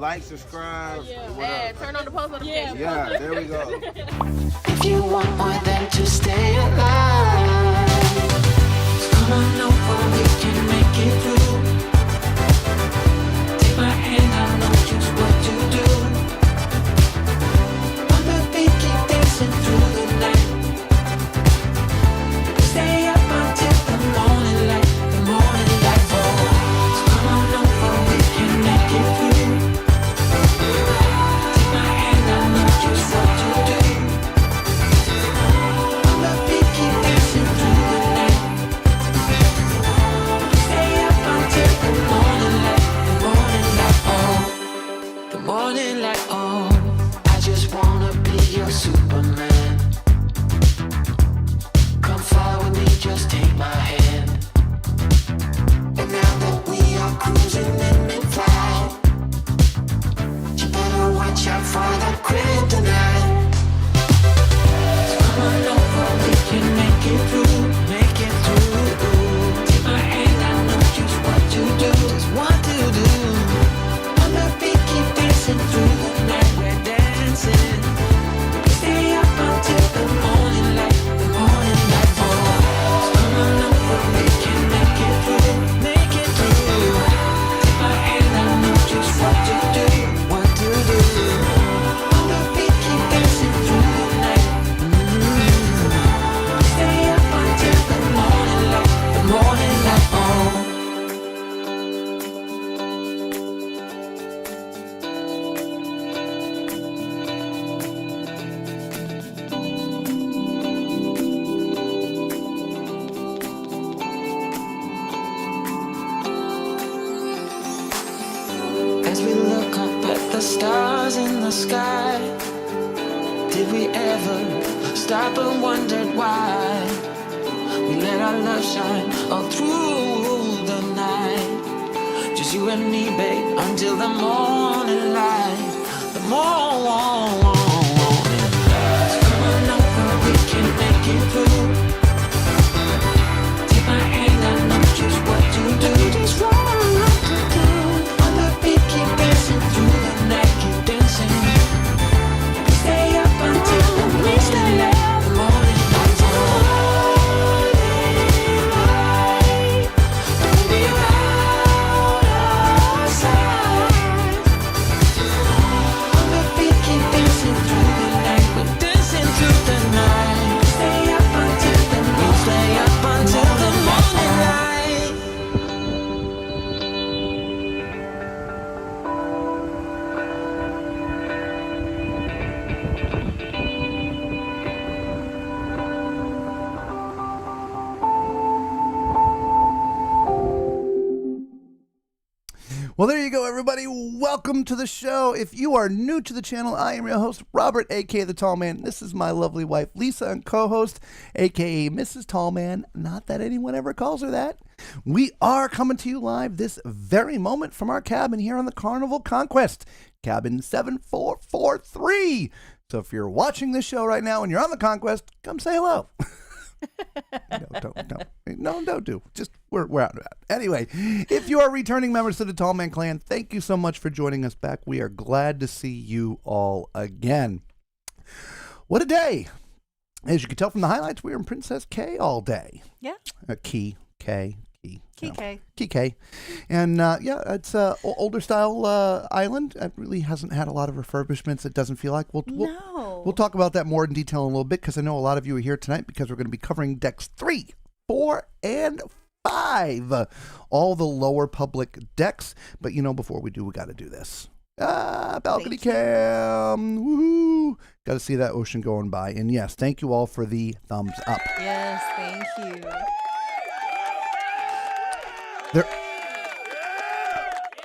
like, subscribe, Yeah, turn on the post notifications. Yeah, there we go. If you want more than to stay alive, come on over, we can make it through. Take my hand, I know just what to do. On the beat, keep dancing through the night. Stay up until the morning light, the morning light. Oh, so come on over, we can make it through. Take my hand, I know just what to do. On the beat, keep dancing through the night. Stay up until the morning light, the morning light. Oh, the morning light. Oh, I just wanna be your Superman. Come fly with me, just take my hand. And now that we are cruising in mid-flight, you better watch out for the kryptonite. So come on over, we can make it through, make it through. Take my hand, I know just what to do, just what to do. On the beat, keep dancing through the night, we're dancing. Stay up until the morning light, the morning light. Oh, so come on over, we can make it through, make it through. Take my hand, I know just what to do, what to do. On the beat, keep dancing through the night. Stay up until the morning light, the morning light. Oh. As we look up at the stars in the sky, did we ever stop and wondered why we let our love shine all through the night? Just you and me, babe, until the morning light, the morning light. So come on over, we can make it through. Take my hand, I know just what to do, just what to do. On the beat, keep dancing through the night, keep dancing. Stay up until the morning light, the morning light. Don't be out of sight. On the beat, keep dancing through the night, we're dancing through the night. Stay up until the morning, stay up until the morning light. Well, there you go, everybody. Welcome to the show. If you are new to the channel, I am your host, Robert, a.k.a. The Tall Man. This is my lovely wife, Lisa, and co-host, a.k.a. Mrs. Tall Man. Not that anyone ever calls her that. We are coming to you live this very moment from our cabin here on the Carnival Conquest, cabin 7443. So if you're watching this show right now and you're on the Conquest, come say hello. Don't do. Just we're out of that. Anyway, if you are returning members to the Tall Man Clan, thank you so much for joining us back. We are glad to see you all again. What a day! As you can tell from the highlights, we were in Princess K all day. Yeah. Key K. Key K. And yeah, it's an older style island. It really hasn't had a lot of refurbishments, it doesn't feel like. We'll talk about that more in detail in a little bit, because I know a lot of you are here tonight because we're going to be covering decks 3, 4, and 5. All the lower public decks. But you know, before we do, we got to do this. Balcony cam. Woohoo. Got to see that ocean going by. And yes, thank you all for the thumbs up. Yes, thank you.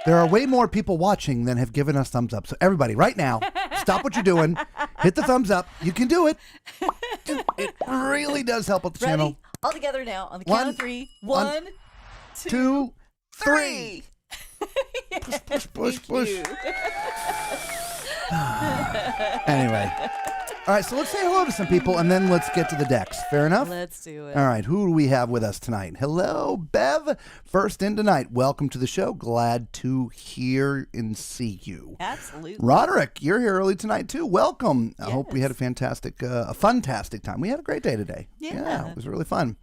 There are way more people watching than have given us thumbs up. So everybody, right now, stop what you're doing. Hit the thumbs up. You can do it. It really does help out the channel. All together now on the count of 3. 1, 2, 3. Push. Anyway. All right, so let's say hello to some people, and then let's get to the decks. Fair enough? Let's do it. All right, who do we have with us tonight? Hello, Bev. First in tonight. Welcome to the show. Glad to hear and see you. Absolutely. Roderick, you're here early tonight, too. Welcome. I hope we had a fantastic time. We had a great day today. Yeah. It was really fun.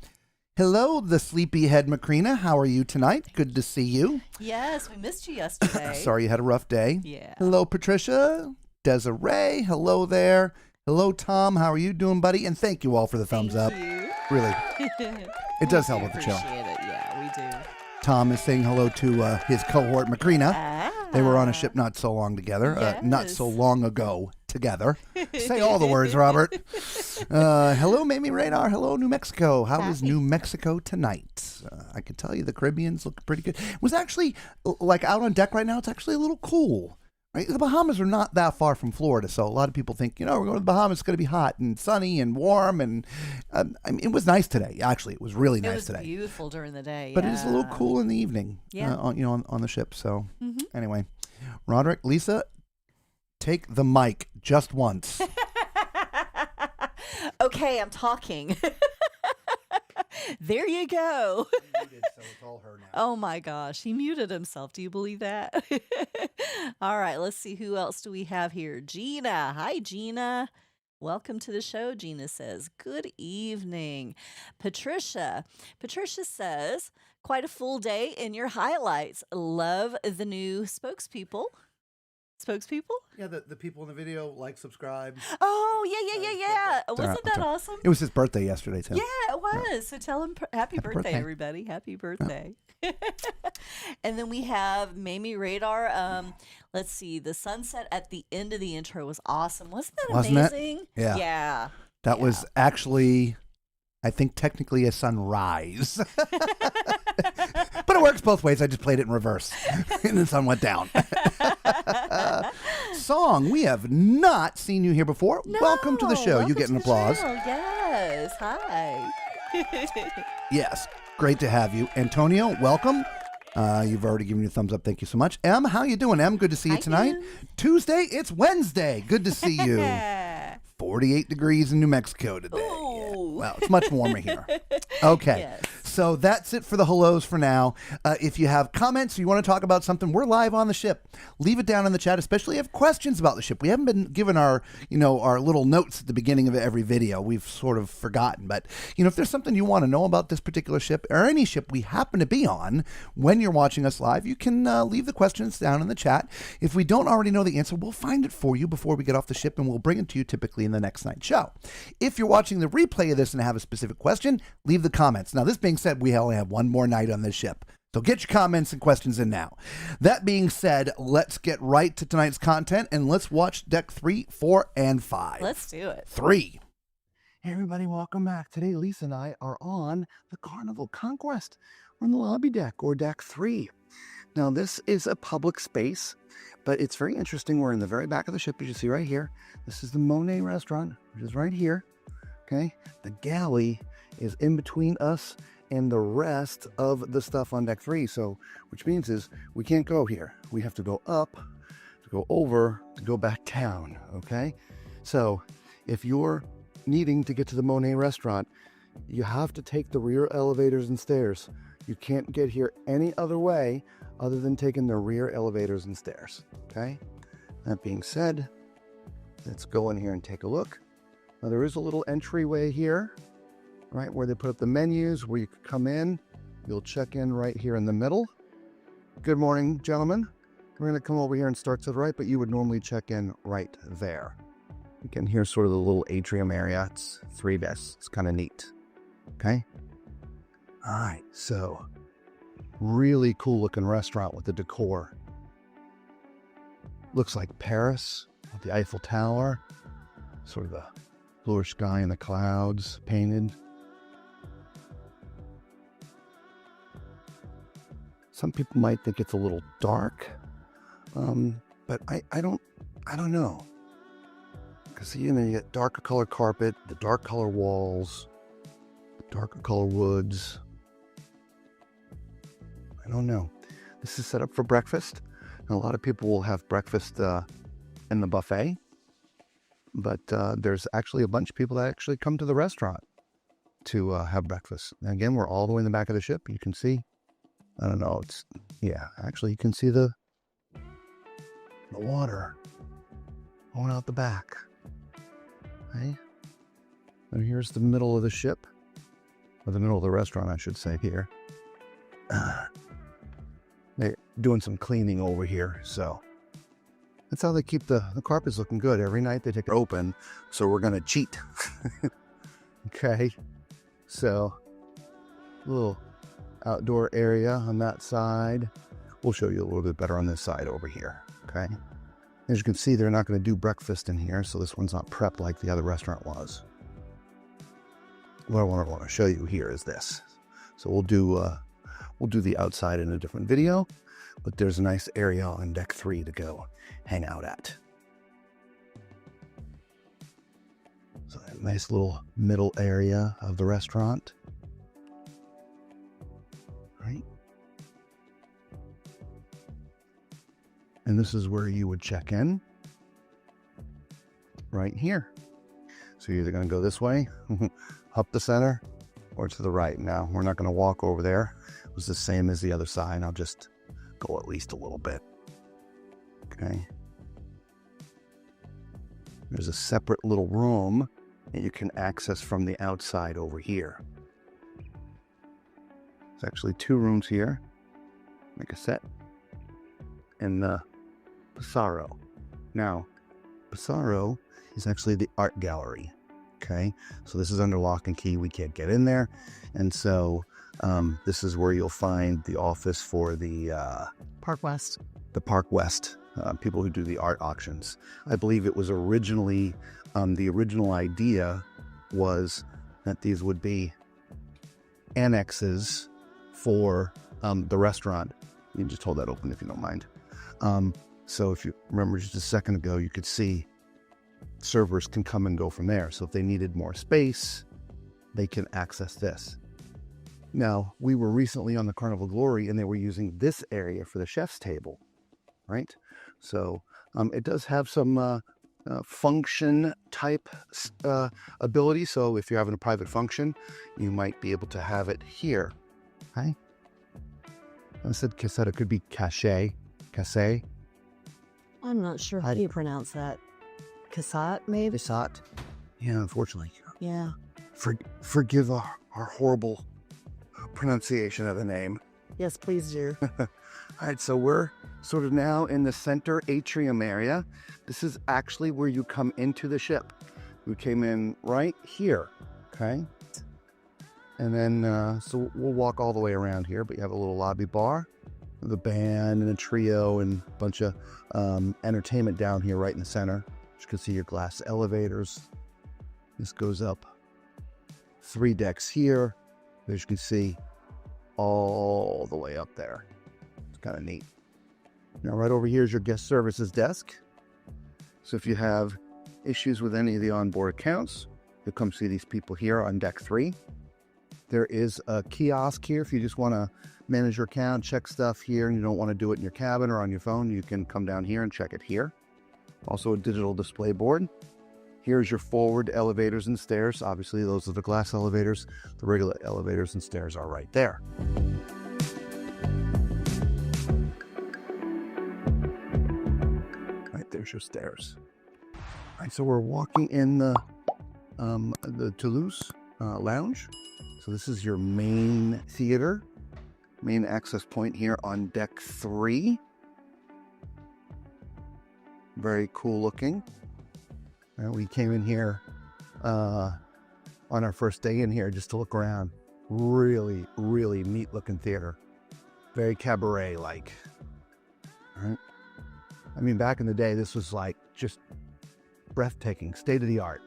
Hello, the sleepyhead Macrina. How are you tonight? Good to see you. Yes, we missed you yesterday. Sorry you had a rough day. Yeah. Hello, Patricia. Desiree. Hello there. Hello, Tom. How are you doing, buddy? And thank you all for the thumbs up. You. Really. It does help with the show. Appreciate it. Yeah, we do. Tom is saying hello to his cohort, Macrina. They were on a ship not so long together. Not so long ago together. Say all the words, Robert. Hello, Mamie Radar. Hello, New Mexico. How is New Mexico tonight? I can tell you the Caribbean's looking pretty good. It was actually, like out on deck right now, it's actually a little cool. Right? The Bahamas are not that far from Florida, so a lot of people think, we're going to the Bahamas, it's going to be hot and sunny and warm, and it was nice today. Actually, it was really nice today. It was beautiful during the day, but it is a little cool in the evening, on the ship. So anyway, Roderick, Lisa, take the mic just once. Okay, I'm talking. There you go. Muted, so it's all her now. Oh my gosh, he muted himself. Do you believe that? All right, let's see, who else do we have here? Gina. Hi, Gina. Welcome to the show, Gina says. Good evening. Patricia. Patricia says, quite a full day in your highlights. Love the new spokespeople. Spokespeople? Yeah, the people in the video like, subscribe. Oh, yeah. Wasn't that awesome? It was his birthday yesterday, too. Yeah, it was. So tell him happy birthday, birthday. everybody. Happy birthday. And then we have Mamie Radar. Let's see. The sunset at the end of the intro was awesome. Wasn't that amazing? Yeah. Yeah. That was actually, I think, technically a sunrise. But it works both ways. I just played it in reverse. And the sun went down. Song, we have not seen you here before. No, welcome to the show. You get an applause. Yes. Hi. Yes. Great to have you. Antonio, welcome. You've already given me a thumbs up. Thank you so much. Em, how you doing, Em? Good to see you tonight. Tuesday, it's Wednesday. Good to see you. 48 degrees in New Mexico today. Yeah. Well, it's much warmer here. Okay. Yes. So that's it for the hellos for now. If you have comments or you want to talk about something, we're live on the ship. Leave it down in the chat, especially if you have questions about the ship. We haven't been given our little notes at the beginning of every video. We've sort of forgotten. But, if there's something you want to know about this particular ship or any ship we happen to be on when you're watching us live, you can leave the questions down in the chat. If we don't already know the answer, we'll find it for you before we get off the ship, and we'll bring it to you typically in the next night's show. If you're watching the replay of this and have a specific question, leave the comments. Now, this being said, we only have one more night on this ship. So get your comments and questions in now. That being said, let's get right to tonight's content and let's watch deck 3, 4, and 5. Let's do it. 3. Hey everybody, welcome back. Today Lisa and I are on the Carnival Conquest. We're on the lobby deck, or deck 3. Now this is a public space, but it's very interesting. We're in the very back of the ship, as you see right here. This is the Monet restaurant, which is right here. Okay, the galley is in between us and the rest of the stuff on deck 3. So, which means is we can't go here. We have to go up, to go over, to go back down. Okay, so if you're needing to get to the Monet restaurant, you have to take the rear elevators and stairs. You can't get here any other way other than taking the rear elevators and stairs. Okay, that being said, let's go in here and take a look. Now there is a little entryway here, right, where they put up the menus, where you can come in. You'll check in right here in the middle. Good morning, gentlemen. We're going to come over here and start to the right, but you would normally check in right there. Again, here's sort of the little atrium area. It's 3 desks. It's kind of neat. Okay? All right, so really cool looking restaurant with the decor. Looks like Paris with the Eiffel Tower. Sort of the bluer sky and the clouds painted. Some people might think it's a little dark, but I don't know. Because you get darker color carpet, the dark color walls, the darker color woods. I don't know. This is set up for breakfast, and a lot of people will have breakfast in the buffet. but there's actually a bunch of people that actually come to the restaurant to have breakfast. And again, we're all the way in the back of the ship. You can see, I don't know, actually you can see the water going out the back. Okay. And here's the middle of the ship, or the middle of the restaurant, I should say here. They're doing some cleaning over here, so that's how they keep the carpets looking good. Every night they take it open, so we're going to cheat. Okay, so little outdoor area on that side. We'll show you a little bit better on this side over here, okay? As you can see, they're not going to do breakfast in here, so this one's not prepped like the other restaurant was. What I want to show you here is this. So we'll do the outside in a different video, but there's a nice area on deck 3 to go hang out at. So a nice little middle area of the restaurant. Right? And this is where you would check in. Right here. So you're either going to go this way, up the center, or to the right. Now, we're not going to walk over there. It was the same as the other side. I'll just go at least a little bit. Okay. There's a separate little room that you can access from the outside over here. There's actually 2 rooms here. Make a set. And the Pissarro. Now, Pissarro is actually the art gallery. Okay, so this is under lock and key. We can't get in there. And so this is where you'll find the office for the Park West. The Park West people who do the art auctions. I believe it was originally, the original idea was that these would be annexes for the restaurant. You can just hold that open if you don't mind. So if you remember just a second ago, you could see servers can come and go from there. So if they needed more space, they can access this. Now, we were recently on the Carnival Glory and they were using this area for the chef's table, right? So it does have some function type ability. So if you're having a private function, you might be able to have it here. Okay. I said cassette, it could be cache. I'm not sure how you pronounce that. Cassette, maybe? Cassette. Yeah, unfortunately. Yeah. Forgive our horrible pronunciation of the name. Yes, please do. All right, so we're sort of now in the center atrium area. This is actually where you come into the ship. We came in right here, okay? And then, so we'll walk all the way around here, but you have a little lobby bar, the band and a trio and a bunch of entertainment down here right in the center. You can see your glass elevators. This goes up 3 decks here. As you can see, all the way up there. It's kind of neat. Now, right over here is your guest services desk. So if you have issues with any of the onboard accounts, you'll come see these people here on deck 3. There is a kiosk here. If you just want to manage your account, check stuff here, and you don't want to do it in your cabin or on your phone, you can come down here and check it here. Also a digital display board. Here's your forward elevators and stairs. Obviously, those are the glass elevators. The regular elevators and stairs are right there. Right, there's your stairs. All right, so we're walking in the Toulouse lounge. So this is your main theater, main access point here on deck 3. Very cool looking. We came in here on our first day in here just to look around. Really, really neat looking theater. Very cabaret like. All right. I mean, back in the day, this was like just breathtaking, state of the art.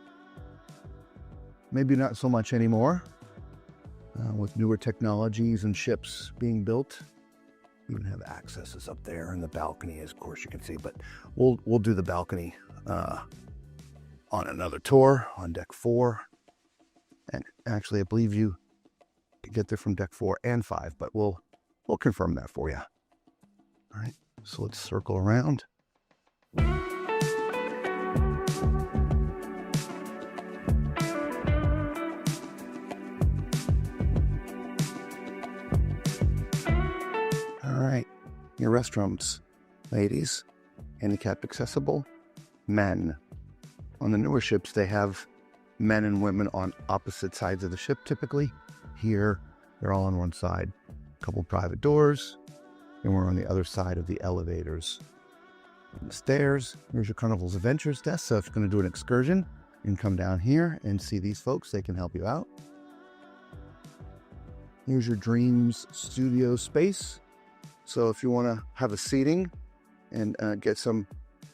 Maybe not so much anymore with newer technologies and ships being built. We even have accesses up there in the balcony, as of course you can see, but we'll do the balcony on another tour on deck 4. And actually, I believe you can get there from deck 4 and 5, but we'll confirm that for you. All right, so let's circle around. your restrooms, ladies. Handicap accessible, men. On the newer ships, they have men and women on opposite sides of the ship typically. Here, they're all on one side. A couple private doors, and we're on the other side of the elevators. And the stairs, here's your Carnival's Adventures desk. So if you're going to do an excursion, you can come down here and see these folks. They can help you out. Here's your Dreams studio space. So if you want to have a seating and get some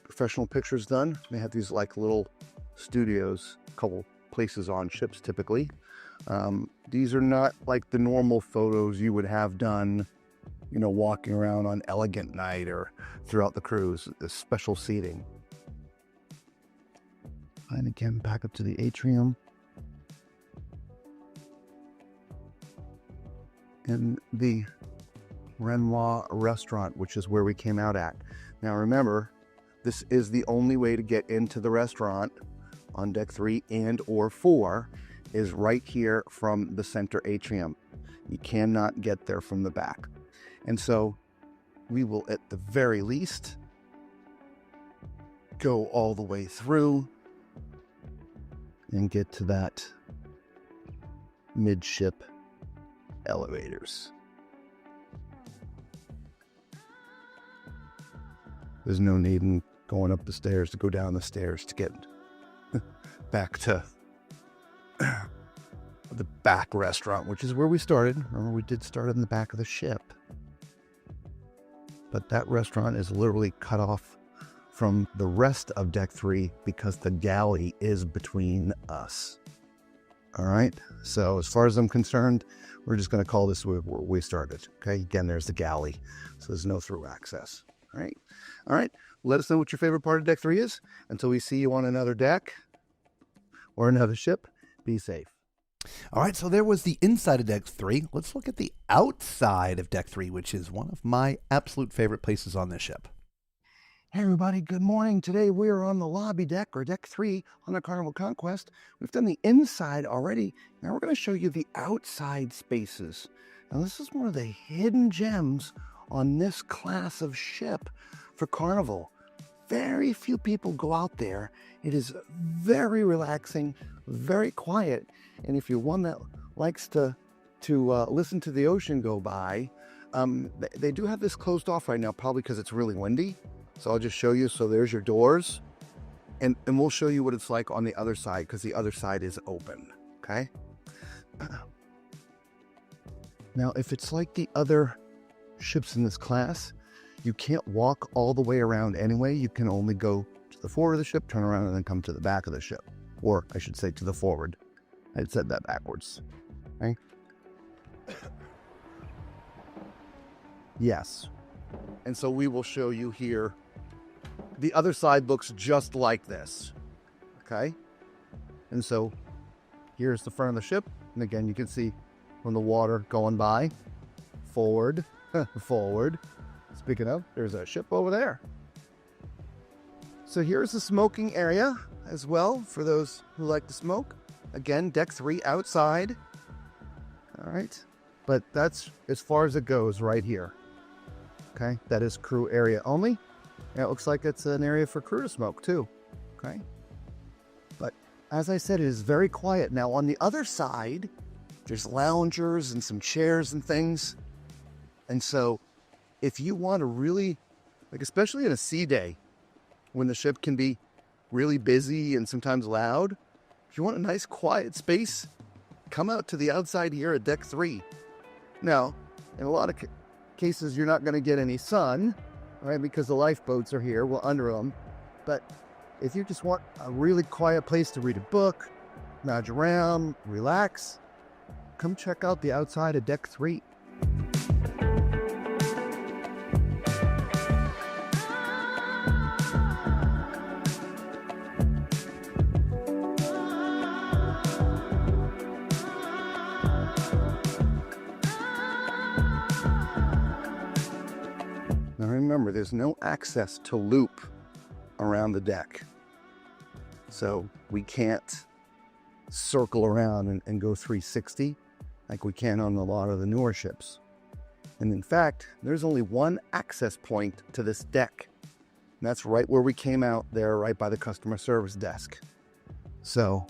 professional pictures done, they have these like little studios, a couple places on ships typically. These are not like the normal photos you would have done, you know, walking around on Elegant Night or throughout the cruise. This special seating. And again, back up to the atrium. And the Renoir restaurant, which is where we came out at. Now remember, this is the only way to get into the restaurant on deck 3 and or 4 is right here from the center atrium. You cannot get there from the back. And so we will at the very least go all the way through and get to that midship elevators. There's no need in going up the stairs to go down the stairs to get back to the back restaurant, which is where we started. Remember, we did start in the back of the ship. But that restaurant is literally cut off from the rest of deck 3 because the galley is between us. All right. So as far as I'm concerned, we're just going to call this where we started. Okay. Again, there's the galley. So there's no through access. All right. All right. Let us know what your favorite part of deck 3 is. Until we see you on another deck or another ship, be safe. All right, so there was the inside of deck 3. Let's look at the outside of deck 3, which is one of my absolute favorite places on this ship. Hey everybody, good morning. Today we are on the lobby deck, or deck 3 on the Carnival Conquest. We've done the inside already. Now we're going to show you the outside spaces. Now this is one of the hidden gems on this class of ship for Carnival. Very few people go out there. It is very relaxing, very quiet. And if you're one that likes to listen to the ocean go by, they do have this closed off right now, probably because it's really windy. So I'll just show you. So there's your doors, and we'll show you what it's like on the other side, because the other side is open. Okay. Now, if it's like the other ships in this class, you can't walk all the way around anyway. You can only go to the forward of the ship, turn around, and then come to the back of the ship. Or I should say to the forward. I said that backwards. Okay? Yes. And so we will show you here. The other side looks just like this. Okay? And so here's the front of the ship. And again, you can see from the water going by. Forward. Forward. Speaking of, there's a ship over there. So here's the smoking area as well for those who like to smoke. Again, deck 3 outside. All right. But that's as far as it goes right here. Okay. That is crew area only. And it looks like it's an area for crew to smoke too. Okay. But as I said, it is very quiet. Now on the other side, there's loungers and some chairs and things. And so if you want to really, like, especially in a sea day, when the ship can be really busy and sometimes loud, if you want a nice quiet space, come out to the outside here at deck 3. Now, in a lot of cases, you're not going to get any sun, right? Because the lifeboats are here, we're under them. But if you just want a really quiet place to read a book, lounge around, relax, come check out the outside of deck 3. Now remember, there's no access to loop around the deck. So we can't circle around and go 360 like we can on a lot of the newer ships. And in fact, there's only one access point to this deck. And that's right where we came out there, right by the customer service desk. So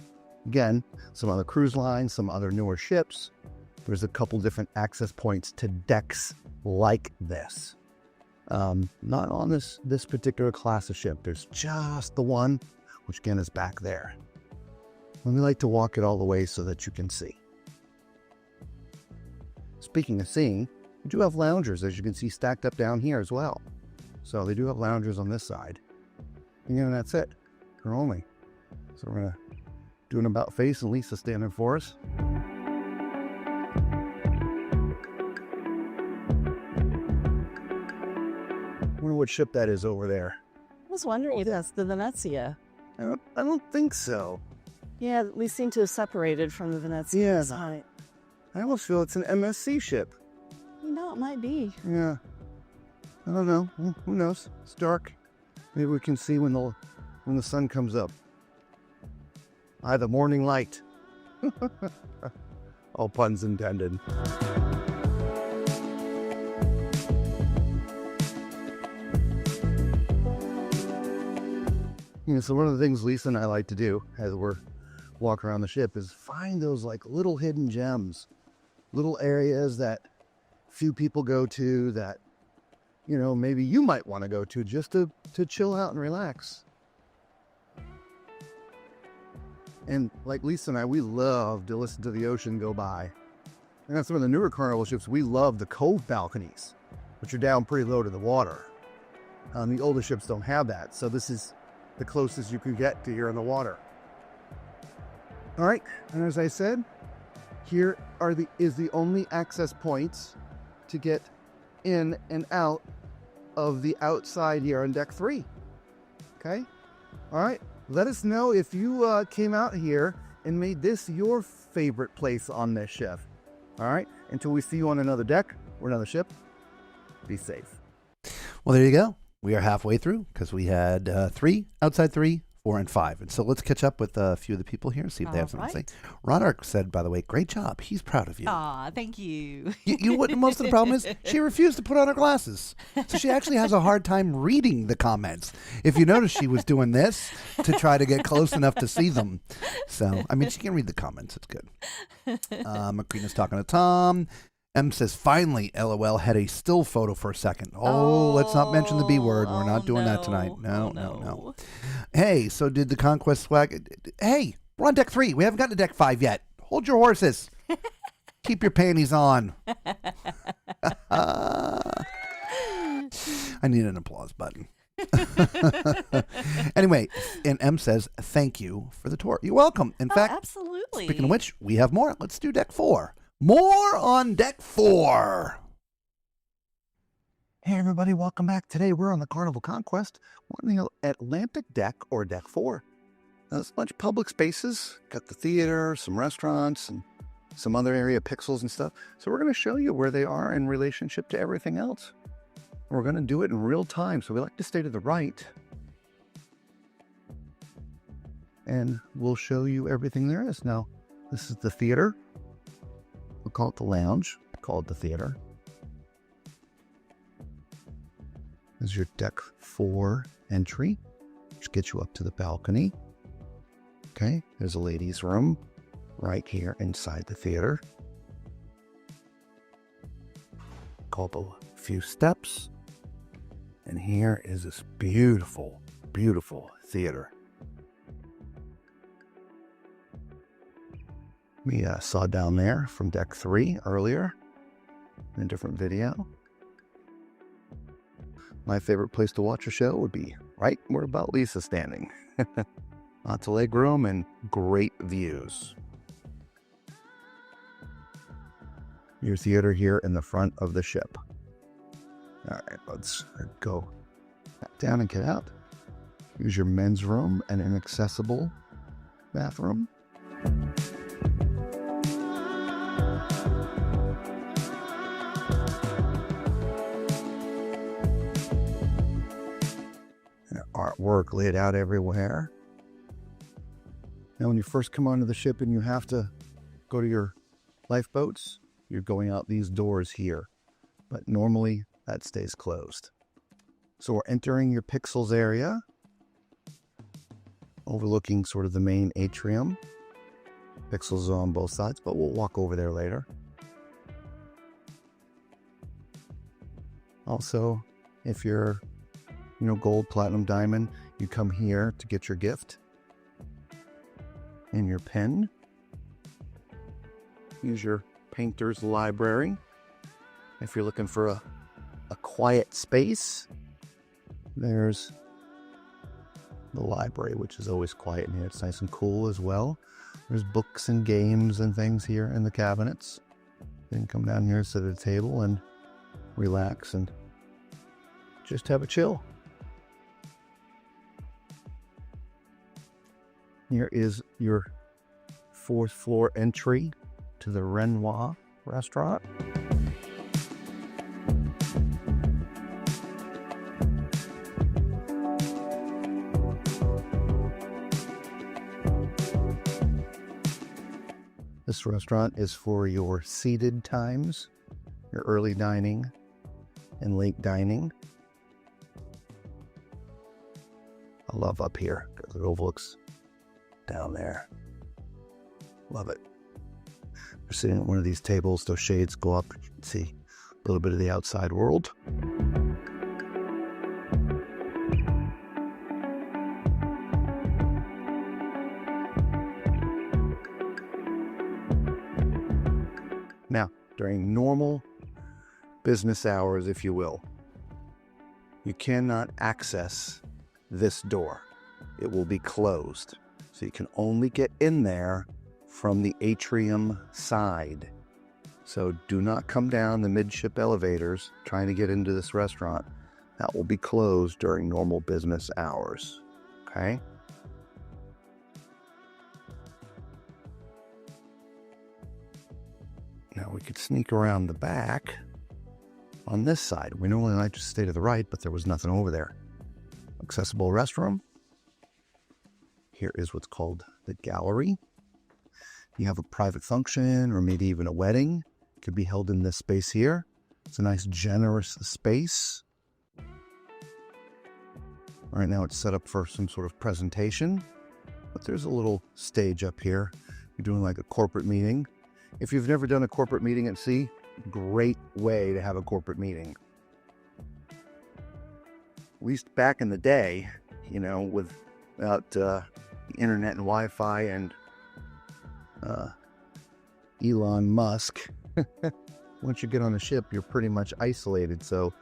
again, some other cruise lines, some other newer ships, there's a couple different access points to decks like this. Not on this particular class of ship. There's just the one, which again is back there. And we like to walk it all the way so that you can see. Speaking of seeing, we do have loungers, as you can see, stacked up down here as well. So they do have loungers on this side. And that's it. They're only. So we're going to do an about face, and Lisa standing for us. I wonder what ship that is over there. I was wondering if that's the Venezia. I don't think so. Yeah, we seem to have separated from the Venezia. Yeah. Side. I almost feel it's an MSC ship. No, it might be. Yeah. I don't know. Who knows? It's dark. Maybe we can see when the sun comes up. The morning light. All puns intended. So one of the things Lisa and I like to do as we're walking around the ship is find those like little hidden gems, little areas that few people go to that, maybe you might want to go to just to chill out and relax. And like Lisa and I, we love to listen to the ocean go by. And on some of the newer Carnival ships, we love the cove balconies, which are down pretty low to the water. The older ships don't have that, so this is the closest you can get to here in the water. All right, and as I said, here is the only access points to get in and out of the outside here on deck 3. Okay? All right, let us know if you came out here and made this your favorite place on this ship. All right, until we see you on another deck or another ship, be safe. Well, there you go. We are halfway through because we had 3, outside 3, 4, and 5. And so let's catch up with a few of the people here and see if they have something to say. Roderick said, by the way, great job. He's proud of you. Aw, thank you. What most of the problem is, she refused to put on her glasses. So she actually has a hard time reading the comments. If you notice, she was doing this to try to get close enough to see them. So, she can read the comments. It's good. McQueen talking to Tom. M says, finally, LOL had a still photo for a second. Oh, let's not mention the B word. We're not doing that tonight. No. Hey, so did the Conquest swag? Hey, we're on deck 3. We haven't gotten to deck 5 yet. Hold your horses. Keep your panties on. I need an applause button. Anyway, and M says, thank you for the tour. You're welcome. In fact, absolutely. Speaking of which, we have more. Let's do deck 4. More on deck 4. Hey everybody, welcome back. Today we're on the Carnival Conquest. We're on the Atlantic deck, or deck 4. Now, there's a bunch of public spaces. Got the theater, some restaurants, and some other area pixels and stuff. So we're going to show you where they are in relationship to everything else. And we're going to do it in real time. So we like to stay to the right. And we'll show you everything there is. Now, this is the theater. We'll call it the lounge, call it the theater. This is your deck 4 entry, which gets you up to the balcony. Okay, there's a ladies' room right here inside the theater. Couple few steps. And here is this beautiful, beautiful theater. We saw down there from deck 3 earlier in a different video. My favorite place to watch a show would be right where about Lisa's standing. Lots of leg room and great views. Your theater here in the front of the ship. All right, let's go back down and get out. Here's your men's room and an accessible bathroom. Artwork laid out everywhere. Now, when you first come onto the ship and you have to go to your lifeboats, you're going out these doors here. but normally that stays closed. So we're entering your Pixels area, overlooking sort of the main atrium. Pixels are on both sides, but we'll walk over there later. Also, if you're, gold, platinum, diamond, you come here to get your gift and your pen. Use your painter's library. If you're looking for a quiet space, there's the library, which is always quiet in here. It's nice and cool as well. There's books and games and things here in the cabinets. Then come down here, sit at a table and relax and just have a chill. Here is your 4th floor entry to the Renoir restaurant. This restaurant is for your seated times, your early dining and late dining. I love up here because it overlooks down there. Love it. We're sitting at one of these tables, those shades go up, you can see a little bit of the outside world. Now, during normal business hours, if you will, you cannot access this door. It will be closed. So you can only get in there from the atrium side. So do not come down the midship elevators trying to get into this restaurant. That will be closed during normal business hours. Okay? Now we could sneak around the back on this side. We normally like to stay to the right, but there was nothing over there. Accessible restroom. Here is what's called the gallery. You have a private function or maybe even a wedding. It could be held in this space here. It's a nice, generous space. Right now it's set up for some sort of presentation, but there's a little stage up here. You're doing like a corporate meeting. If you've never done a corporate meeting at sea, great way to have a corporate meeting. At least back in the day, without the internet and Wi-Fi and Elon Musk, once you get on a ship, you're pretty much isolated. So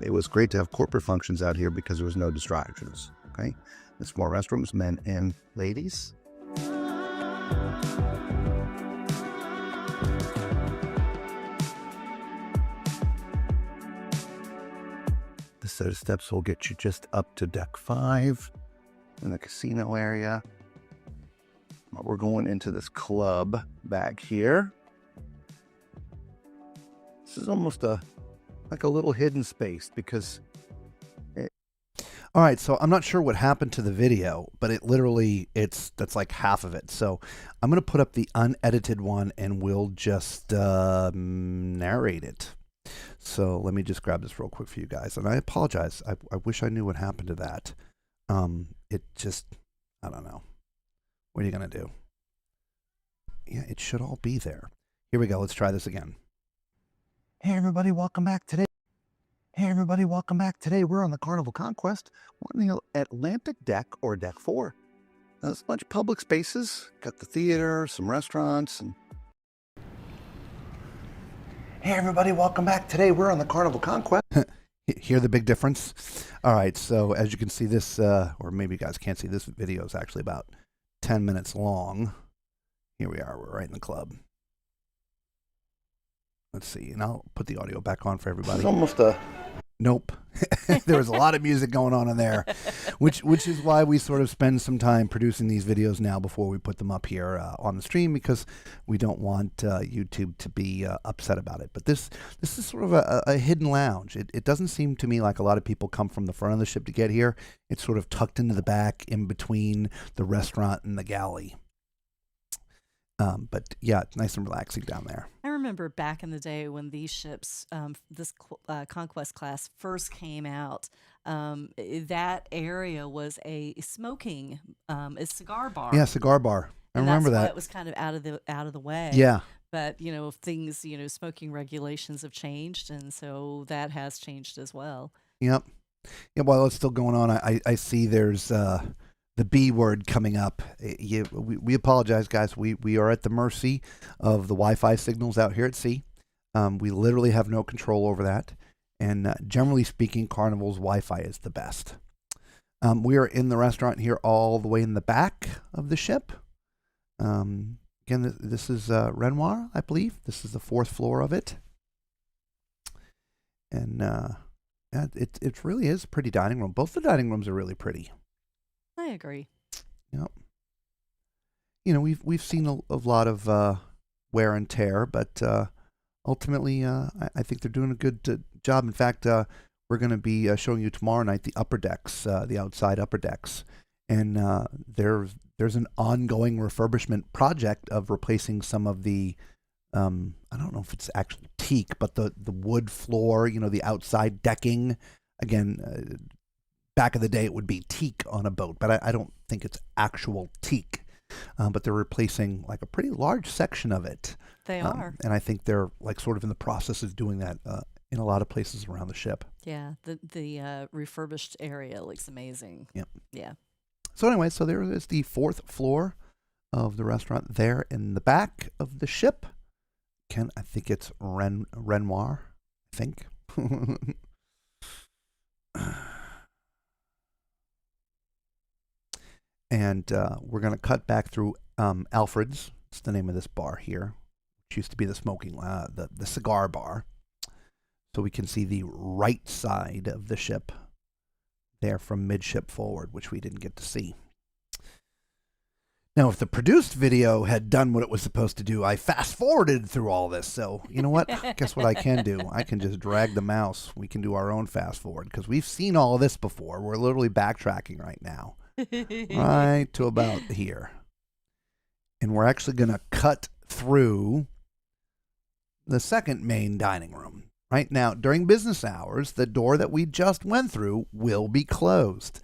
it was great to have corporate functions out here because there was no distractions. Okay, there's more restrooms, men and ladies. The set of steps will get you just up to deck 5 in the casino area. We're going into this club back here. This is almost like a little hidden space because all right, so I'm not sure what happened to the video, but that's like half of it. So I'm going to put up the unedited one and we'll just narrate it. So let me just grab this real quick for you guys. And I apologize. I wish I knew what happened to that. I don't know. What are you going to do? Yeah, it should all be there. Here we go. Let's try this again. Hey everybody, welcome back today. We're on the Carnival Conquest. We're on the Atlantic deck or deck 4. Now, there's a bunch of public spaces. Got the theater, some restaurants, and hey everybody, welcome back today. We're on the Carnival Conquest. Hear the big difference? All right, so as you can see this, or maybe you guys can't see, this video is actually about 10 minutes long. Here we are, we're right in the club. Let's see, and I'll put the audio back on for everybody. It's almost Nope. There was a lot of music going on in there, which is why we sort of spend some time producing these videos now before we put them up here on the stream, because we don't want YouTube to be upset about it. But this is sort of a hidden lounge. It doesn't seem to me like a lot of people come from the front of the ship to get here. It's sort of tucked into the back in between the restaurant and the galley. But yeah, it's nice and relaxing down there. I remember back in the day when these ships, Conquest class first came out, that area was a smoking, a cigar bar. Yeah, cigar bar. I And remember that's why that. it was kind of out of the way. Yeah. But things, smoking regulations have changed, and so that has changed as well. Yep. Yeah, while it's still going on, I see there's the B word coming up. We apologize, guys. We are at the mercy of the Wi-Fi signals out here at sea. We literally have no control over that. And generally speaking, Carnival's Wi-Fi is the best. We are in the restaurant here all the way in the back of the ship. Again, this is Renoir, I believe. This is the 4th floor of it. And yeah, it really is a pretty dining room. Both the dining rooms are really pretty. I agree. Yep. We've seen a lot of wear and tear, but ultimately, I think they're doing a good job. In fact, we're going to be showing you tomorrow night the upper decks, the outside upper decks, and there's an ongoing refurbishment project of replacing some of the I don't know if it's actually teak, but the wood floor, the outside decking. Again, back in the day, it would be teak on a boat, but I don't think it's actual teak. But they're replacing like a pretty large section of it. They are. And I think they're like sort of in the process of doing that in a lot of places around the ship. Yeah, the refurbished area looks amazing. Yep. Yeah. So anyway, so there is the 4th floor of the restaurant there in the back of the ship. I think it's Renoir, I think. And we're going to cut back through Alfred's. It's the name of this bar here, which used to be the the cigar bar. So we can see the right side of the ship there from midship forward, which we didn't get to see. Now, if the produced video had done what it was supposed to do, I fast-forwarded through all this. So, you know what? Guess what I can do? I can just drag the mouse. We can do our own fast-forward because we've seen all of this before. We're literally backtracking right now. Right to about here. And we're actually going to cut through the second main dining room. Right now, during business hours, the door that we just went through will be closed.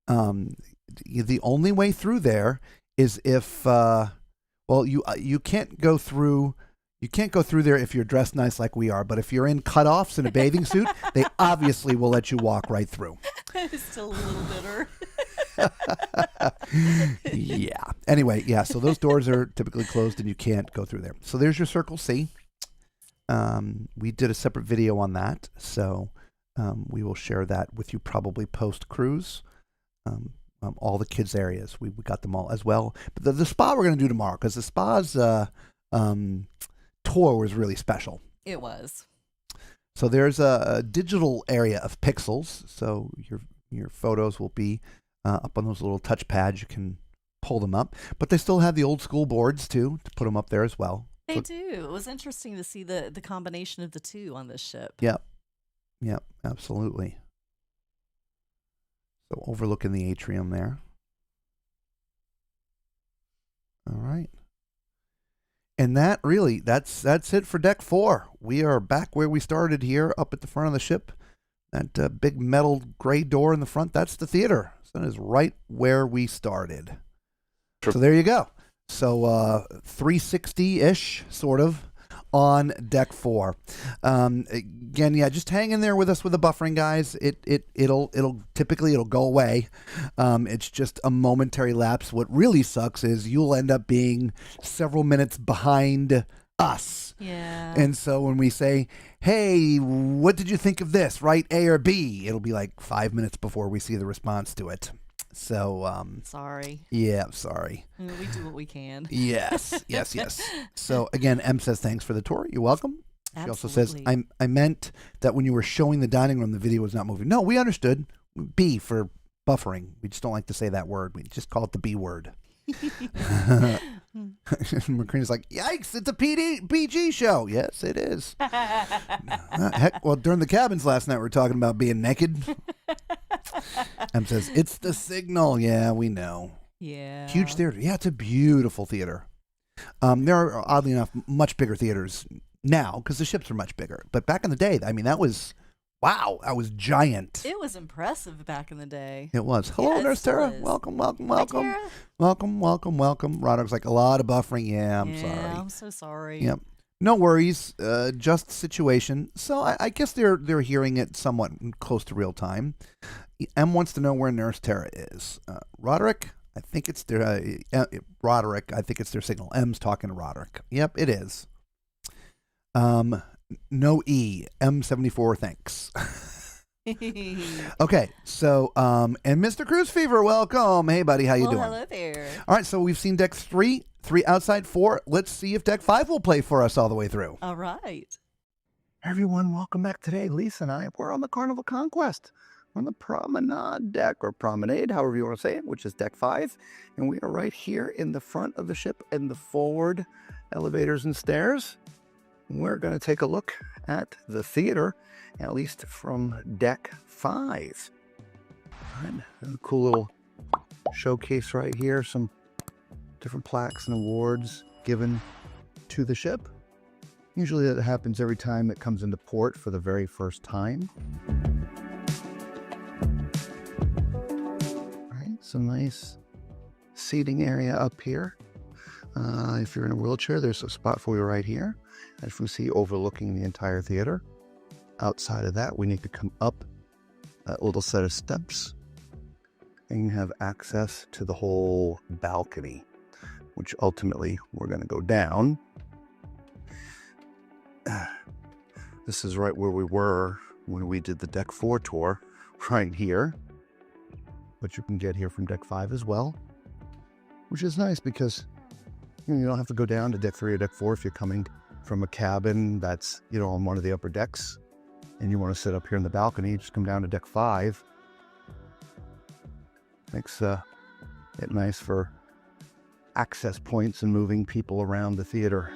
The only way through there is if, you can't go through. You can't go through there if you're dressed nice like we are, but if you're in cutoffs and a bathing suit, they obviously will let you walk right through. Still a little bitter. Yeah. Anyway, yeah, so those doors are typically closed and you can't go through there. So there's your Circle C. We did a separate video on that, so we will share that with you probably post-cruise. All the kids' areas, we got them all as well. But the spa we're going to do tomorrow, because the spa's tour was really special. It was. So there's a digital area of pixels, so your photos will be up on those little touch pads. You can pull them up, but they still have the old school boards too to put them up there as well. They do. It was interesting to see the combination of the two on this ship. Yep, absolutely. So overlooking the atrium there. All right. And that's it for deck 4. We are back where we started here, up at the front of the ship. That big metal gray door in the front, that's the theater. So that is right where we started. So there you go. So 360-ish, sort of, on deck 4. Again, yeah, just hang in there with us with the buffering, guys. It'll typically go away. It's just a momentary lapse. What really sucks is you'll end up being several minutes behind us. Yeah. And so when we say, hey, what did you think of this? Write A or B. It'll be like 5 minutes before we see the response to it. So, sorry. Yeah, sorry. We do what we can. Yes. So again, M says thanks for the tour. You're welcome. Absolutely. She also says, I meant that when you were showing the dining room, the video was not moving. No, we understood. B for buffering. We just don't like to say that word. We just call it the B word. McCready's like, yikes, it's a PG show. Yes, it is. Heck, well, during the cabins last night, we were talking about being naked. M says, it's the signal. Yeah, we know. Yeah. Huge theater. Yeah, it's a beautiful theater. There are, oddly enough, much bigger theaters now because the ships are much bigger. But back in the day, I mean, that was giant. It was impressive back in the day. It was. Hello, Yeah, it Nurse still Tara. is. Welcome. Hi, Tara. Welcome. Roderick's like, a lot of buffering. Yeah, I'm yeah, sorry. I'm so sorry. Yep. No worries. Just the situation. So I guess they're hearing it somewhat close to real time. M wants to know where Nurse Tara is. Roderick, I think it's their Roderick. I think it's their signal. M's talking to Roderick. Yep, it is. No E. M74. Thanks. Okay, so and Mr. Cruise Fever, welcome. Hey, buddy, how you doing? Hello there. All right, so we've seen deck 3 outside, 4. Let's see if deck 5 will play for us all the way through. All right. Everyone, welcome back today. Lisa and I, we're on the Carnival Conquest. We're on the promenade deck, or promenade, however you want to say it, which is deck 5. And we are right here in the front of the ship in the forward elevators and stairs. We're going to take a look at the theater, at least from deck 5. All right, a cool little showcase right here. Some different plaques and awards given to the ship. Usually that happens every time it comes into port for the very first time. All right, some nice seating area up here. If you're in a wheelchair, there's a spot for you right here. As you can see, overlooking the entire theater. Outside of that, we need to come up that little set of steps and you have access to the whole balcony, which ultimately we're going to go down. This is right where we were when we did the deck 4 tour, right here. But you can get here from deck 5 as well, which is nice because you don't have to go down to deck 3 or deck 4 if you're coming from a cabin that's, on one of the upper decks and you want to sit up here in the balcony. Just come down to deck 5. Makes it nice for access points and moving people around the theater.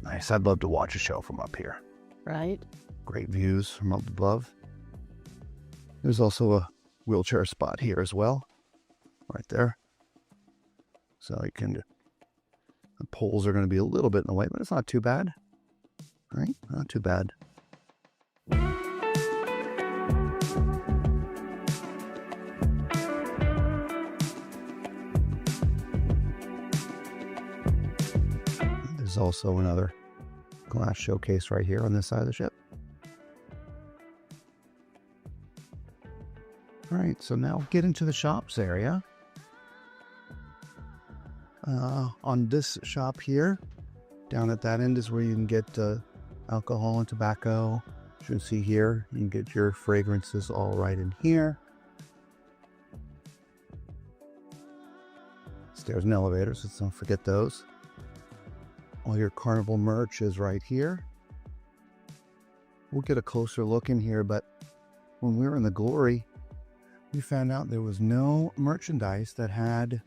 Nice. I'd love to watch a show from up here. Right? Great views from up above. There's also a wheelchair spot here as well, right there. So you can, the poles are going to be a little bit in the way, but it's not too bad. Right? Not too bad. There's also another glass showcase right here on this side of the ship. All right, so now get into the shops area. On this shop here, down at that end is where you can get alcohol and tobacco. As you can see here, you can get your fragrances all right in here. Stairs and elevators, let's don't forget those. All your Carnival merch is right here. We'll get a closer look in here, but when we were in the Glory, we found out there was no merchandise that had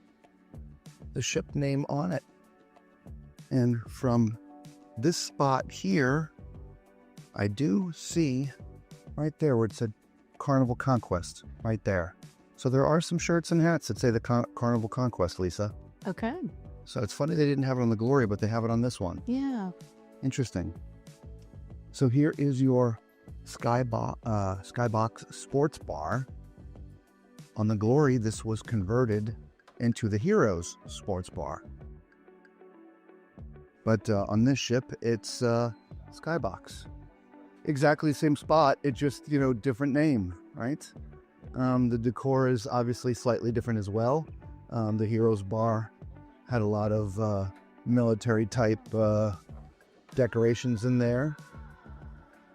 the ship name on it. And from this spot here, I do see right there where it said Carnival Conquest, right there. So there are some shirts and hats that say the Carnival Conquest, Lisa. Okay. So it's funny they didn't have it on the Glory, but they have it on this one. Yeah. Interesting. So here is your Skybox Sports Bar. On the Glory, this was converted into the Heroes Sports Bar. But on this ship, it's Skybox. Exactly the same spot, it just, different name, right? The decor is obviously slightly different as well. The Heroes Bar had a lot of military type decorations in there,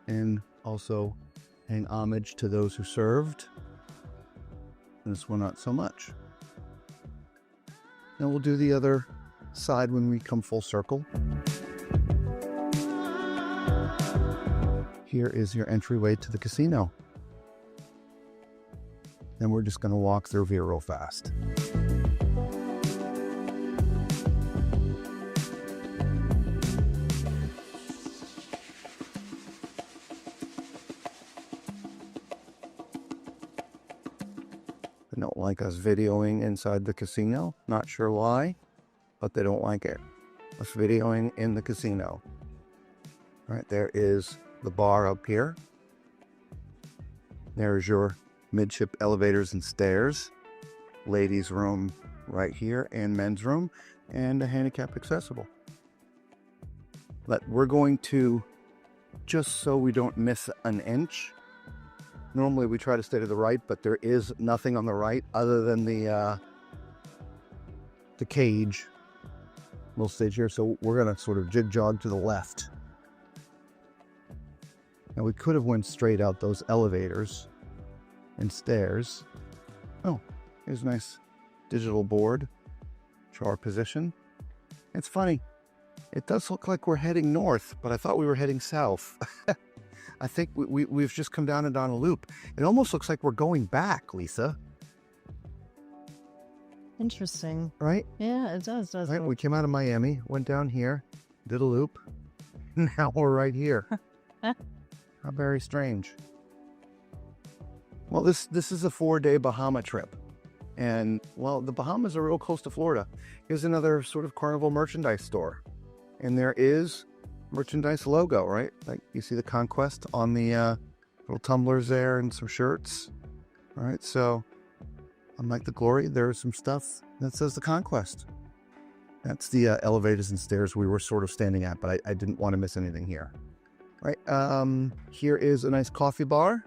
and also paying homage to those who served. This one not so much. Now we'll do the other side when we come full circle. Here is your entryway to the casino. Then we're just going to walk through here real fast. They don't like us videoing inside the casino. Not sure why, but they don't like it. Us videoing in the casino. All right, there is the bar up here. There's your midship elevators and stairs. Ladies' room right here and men's room, and a handicap accessible. But we're going to, just so we don't miss an inch, normally we try to stay to the right, but there is nothing on the right other than the cage, little stage here. So we're gonna sort of jig-jog to the left. Now we could have went straight out those elevators and stairs. Oh, here's a nice digital board. Show our position. It's funny. It does look like we're heading north, but I thought we were heading south. I think we've just come down and down a loop. It almost looks like we're going back, Lisa. Interesting. Right? Yeah, it does. Right? We came out of Miami, went down here, did a loop. Now we're right here. How very strange. Well, this is a 4-day Bahama trip. And, well, the Bahamas are real close to Florida. Here's another sort of Carnival merchandise store. And there is merchandise logo, right? Like you see the Conquest on the little tumblers there and some shirts. All right, so unlike the Glory, there's some stuff that says the Conquest. That's the elevators and stairs we were sort of standing at, but I didn't want to miss anything here. All right, here is a nice coffee bar.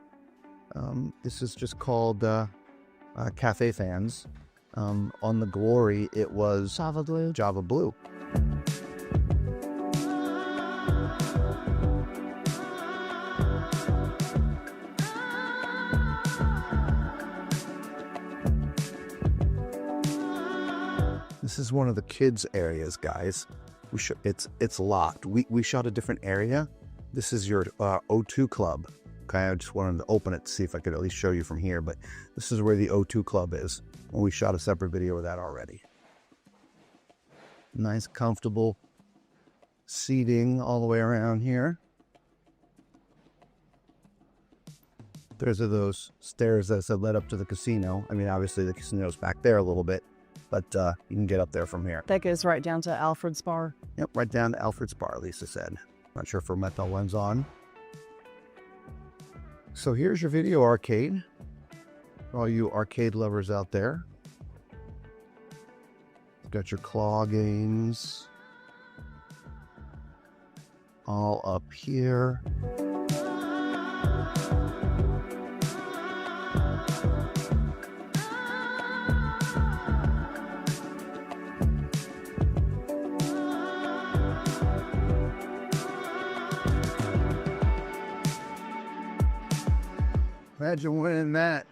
This is just called Cafe Fans. On the Glory, it was Java Blue. Java Blue. This is one of the kids' areas, guys. It's locked. We shot a different area. This is your O2 Club. Okay, I just wanted to open it to see if I could at least show you from here, but this is where the O2 Club is. And we shot a separate video of that already. Nice, comfortable seating all the way around here. There's those stairs that led up to the casino. I mean, obviously the casino's back there a little bit, but you can get up there from here. That goes right down to Alfred's Bar. Yep, right down to Alfred's Bar, Lisa said. Not sure if her metal one's on. So here's your video arcade. For all you arcade lovers out there. You've got your claw games. All up here. Imagine winning that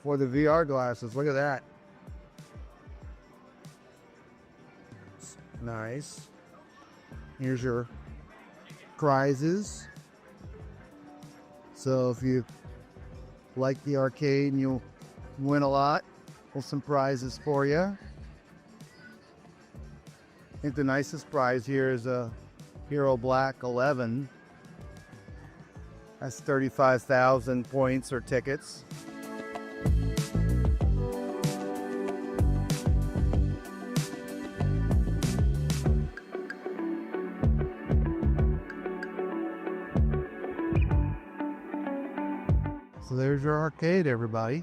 for the VR glasses. Look at that. Nice. Here's your prizes. So if you like the arcade and you'll win a lot, well, some prizes for you. I think the nicest prize here is a Hero Black 11. That's 35,000 points or tickets. So there's your arcade, everybody.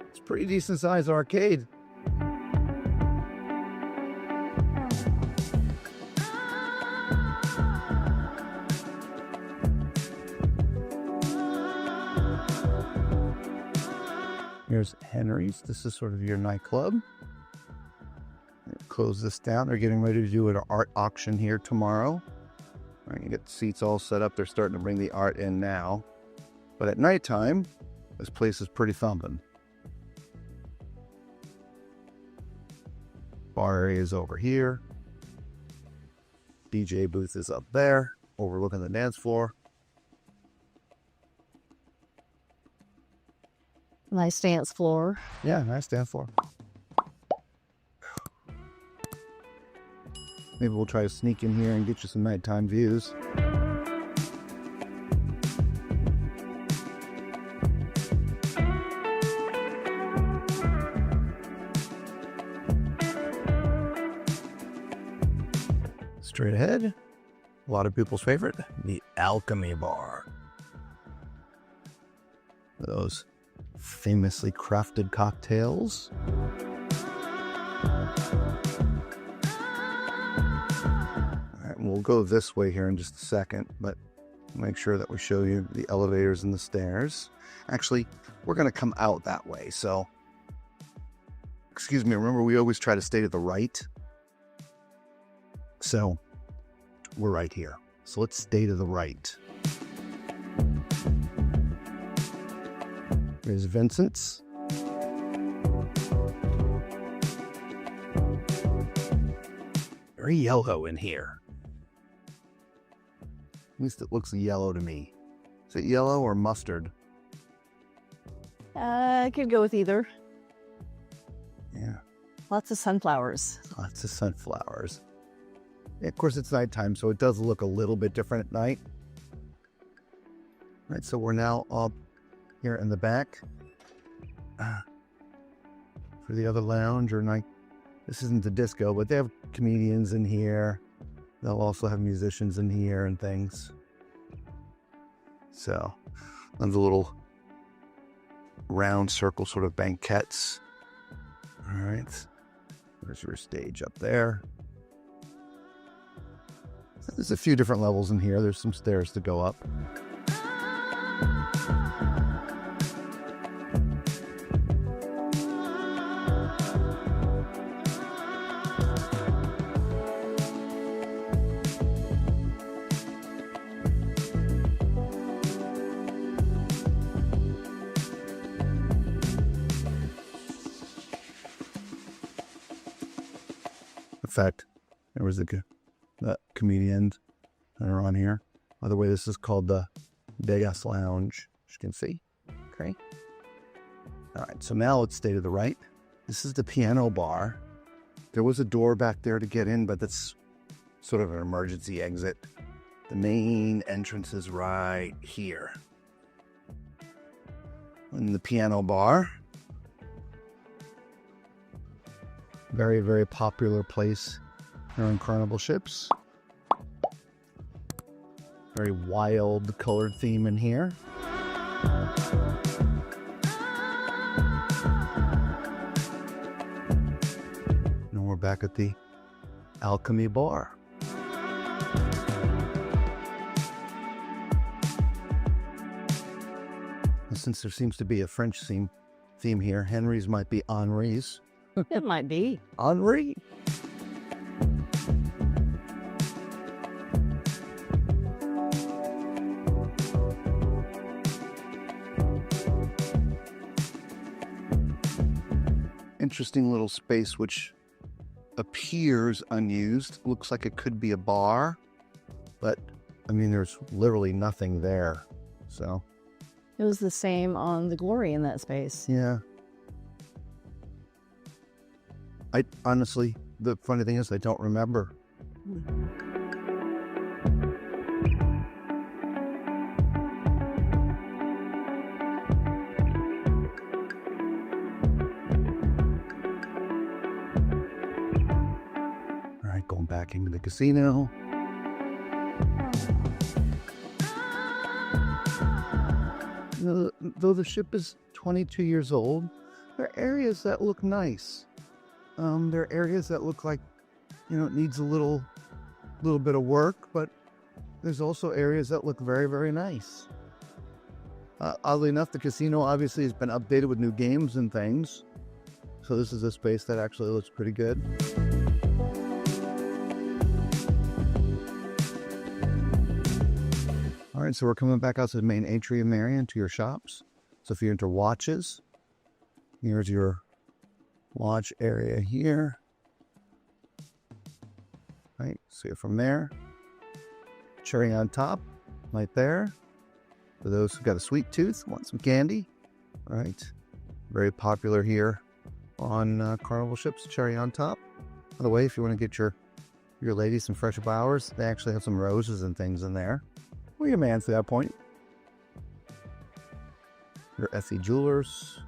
It's a pretty decent sized arcade. Here's Henry's. This is sort of your nightclub. Close this down. They're getting ready to do an art auction here tomorrow. All right, you get the seats all set up. They're starting to bring the art in now. But at nighttime, this place is pretty thumping. Bar area is over here. DJ booth is up there, overlooking the dance floor. Nice dance floor. Yeah, nice dance floor. Maybe we'll try to sneak in here and get you some nighttime views. Straight ahead, a lot of people's favorite, the Alchemy Bar. Those famously crafted cocktails. All right, we'll go this way here in just a second, but make sure that we show you the elevators and the stairs. Actually, we're going to come out that way, so excuse me, remember we always try to stay to the right? So we're right here. So let's stay to the right. There's Vincent's. Very yellow in here. At least it looks yellow to me. Is it yellow or mustard? I could go with either. Yeah. Lots of sunflowers. Lots of sunflowers. Of course, it's nighttime, so it does look a little bit different at night. Right, so we're now up here in the back for the other lounge or night. This isn't the disco, but they have comedians in here. They'll also have musicians in here and things. So, and the little round circle sort of banquettes. All right, there's your stage up there. There's a few different levels in here. There's some stairs to go up. In fact, there was the comedians that are on here. By the way, this is called the Vegas Lounge, as you can see. Okay. All right, so now let's stay to the right. This is the piano bar. There was a door back there to get in, but that's sort of an emergency exit. The main entrance is right here. In the piano bar. Very, very popular place here on Carnival ships. Very wild colored theme in here. And we're back at the Alchemy Bar. And since there seems to be a French theme here, Henry's might be Henri's. It might be. Henri. Interesting little space which appears unused. Looks like it could be a bar, but I mean there's literally nothing there. So It was the same on the Glory in that space. yeah. I honestly, the funny thing is I don't remember. All right, going back into the casino. Though the ship is 22 years old, there are areas that look nice. There are areas that look like, it needs a little bit of work, but there's also areas that look very, very nice. Oddly enough, the casino obviously has been updated with new games and things. So this is a space that actually looks pretty good. All right, so we're coming back out to the main atrium area into your shops. So if you're into watches, here's your watch area here. Right, so from there, cherry on top, right there. For those who've got a sweet tooth, want some candy, right? Very popular here on Carnival ships, cherry on top. By the way, if you want to get your lady some fresh flowers, they actually have some roses and things in there. Well, your man's to that point. Your Essie Jewelers.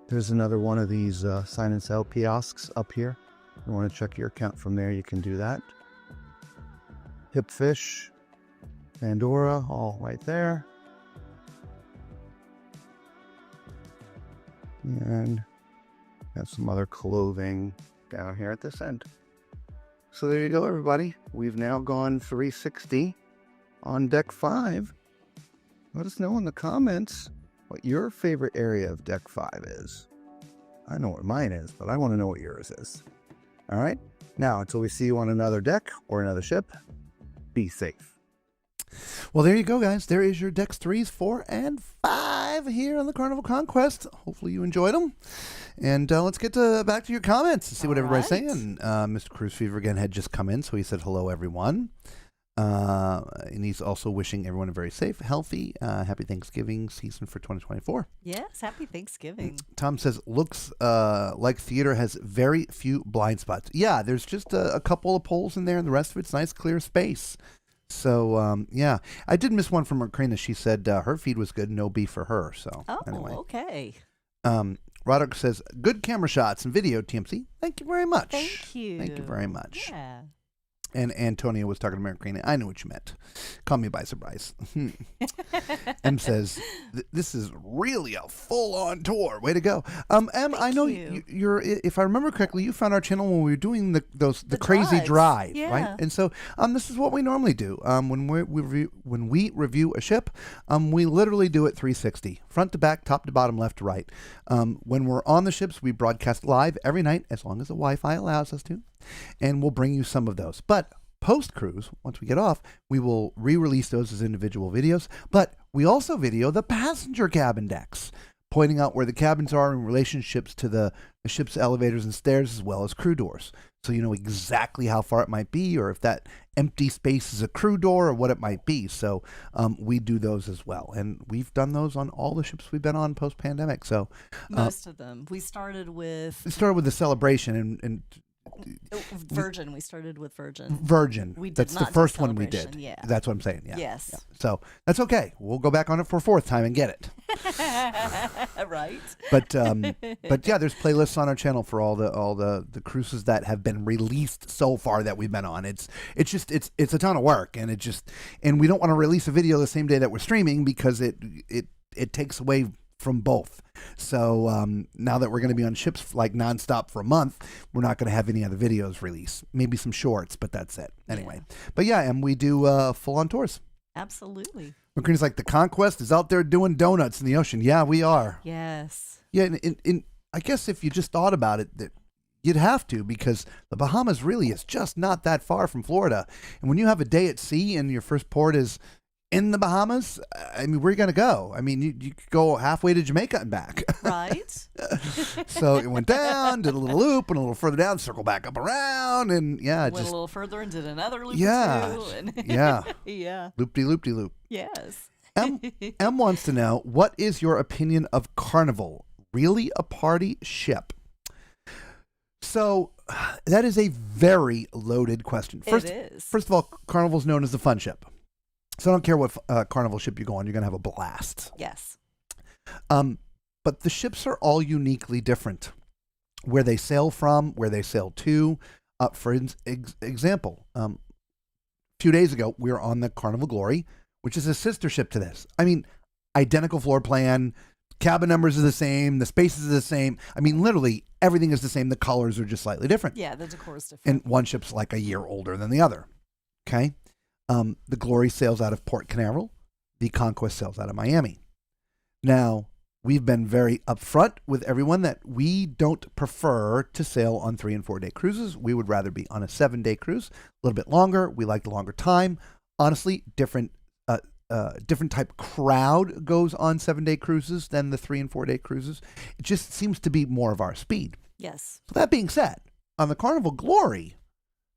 There's another one of these sign and sell kiosks up here. you want to check your account from there, you can do that. Hipfish, Pandora, all right there. And got some other clothing down here at this end. So there you go, everybody. We've now gone 360 on deck 5. Let us know in the comments what your favorite area of deck 5 is. I know what mine is, but I want to know what yours is. All right. Now, until we see you on another deck or another ship, be safe. Well, there you go, guys. There is your decks 3s, 4, and 5 here on the Carnival Conquest. Hopefully you enjoyed them. And let's get back to your comments and see what everybody's saying. Mr. Cruise Fever again had just come in, so he said hello, everyone. And he's also wishing everyone a very safe, healthy, happy Thanksgiving season for 2024. Yes, happy Thanksgiving. Tom says, looks like theater has very few blind spots. Yeah, there's just a couple of poles in there, and the rest of it's nice, clear space. So, yeah. I did miss one from Marina. She said her feed was good, no beef for her. So, anyway. Okay. Roderick says, good camera shots and video, TMC. Thank you very much. Thank you. Thank you very much. Yeah. And Antonio was talking to Marina. I knew what you meant. Caught me by surprise. M says, this is really a full-on tour. Way to go. M, I know you're, if I remember correctly, you found our channel when we were doing the crazy drive, right? And so this is what we normally do. When we review a ship, we literally do it 360. Front to back, top to bottom, left to right. When we're on the ships, we broadcast live every night, as long as the Wi-Fi allows us to. And we'll bring you some of those. But post-cruise, once we get off, we will re-release those as individual videos. But we also video the passenger cabin decks, pointing out where the cabins are in relationships to the ship's elevators and stairs, as well as crew doors. So you know exactly how far it might be, or if that empty space is a crew door, or what it might be. So we do those as well. And we've done those on all the ships we've been on post-pandemic. So most of them. We started with the celebration and Virgin. We started with Virgin. We did that's the first one we did. Yeah. That's what I'm saying. Yeah. Yes. Yeah. So that's okay. We'll go back on it for a fourth time and get it. Right. But yeah, there's playlists on our channel for all the cruises that have been released so far that we've been on. It's a ton of work, and we don't want to release a video the same day that we're streaming because it takes away from both. So now that we're going to be on ships like nonstop for a month, we're not going to have any other videos released. Maybe some shorts, but that's it. Anyway. Yeah. But yeah, and we do full-on tours. Absolutely. McCready's like, the Conquest is out there doing donuts in the ocean. Yeah, we are. Yes. Yeah, and I guess if you just thought about it, that you'd have to, because the Bahamas really is just not that far from Florida. And when you have a day at sea and your first port is in the Bahamas, I mean, where are you going to go? I mean, you could go halfway to Jamaica and back. Right. So it went down, did a little loop, and a little further down, circle back up around, and yeah. Went a little further and did another loop. Yeah. Or two, and yeah. Yeah. Loop-de-loop-de-loop. Yes. M wants to know, what is your opinion of Carnival? Really a party ship? So that is a very loaded question. It is. First of all, Carnival's known as the fun ship. So I don't care what Carnival ship you go on, you're going to have a blast. Yes. But the ships are all uniquely different. Where they sail from, where they sail to. For example, a few days ago, we were on the Carnival Glory, which is a sister ship to this. I mean, identical floor plan, cabin numbers are the same, the spaces are the same. I mean, literally, everything is the same. The colors are just slightly different. Yeah, the decor is different. And one ship's like a year older than the other. Okay? The Glory sails out of Port Canaveral. The Conquest sails out of Miami. Now, we've been very upfront with everyone that we don't prefer to sail on 3 and 4 day cruises. We would rather be on a 7-day cruise, a little bit longer. We like the longer time. Honestly, different type crowd goes on 7-day cruises than the 3 and 4 day cruises. It just seems to be more of our speed. Yes. So that being said, on the Carnival Glory,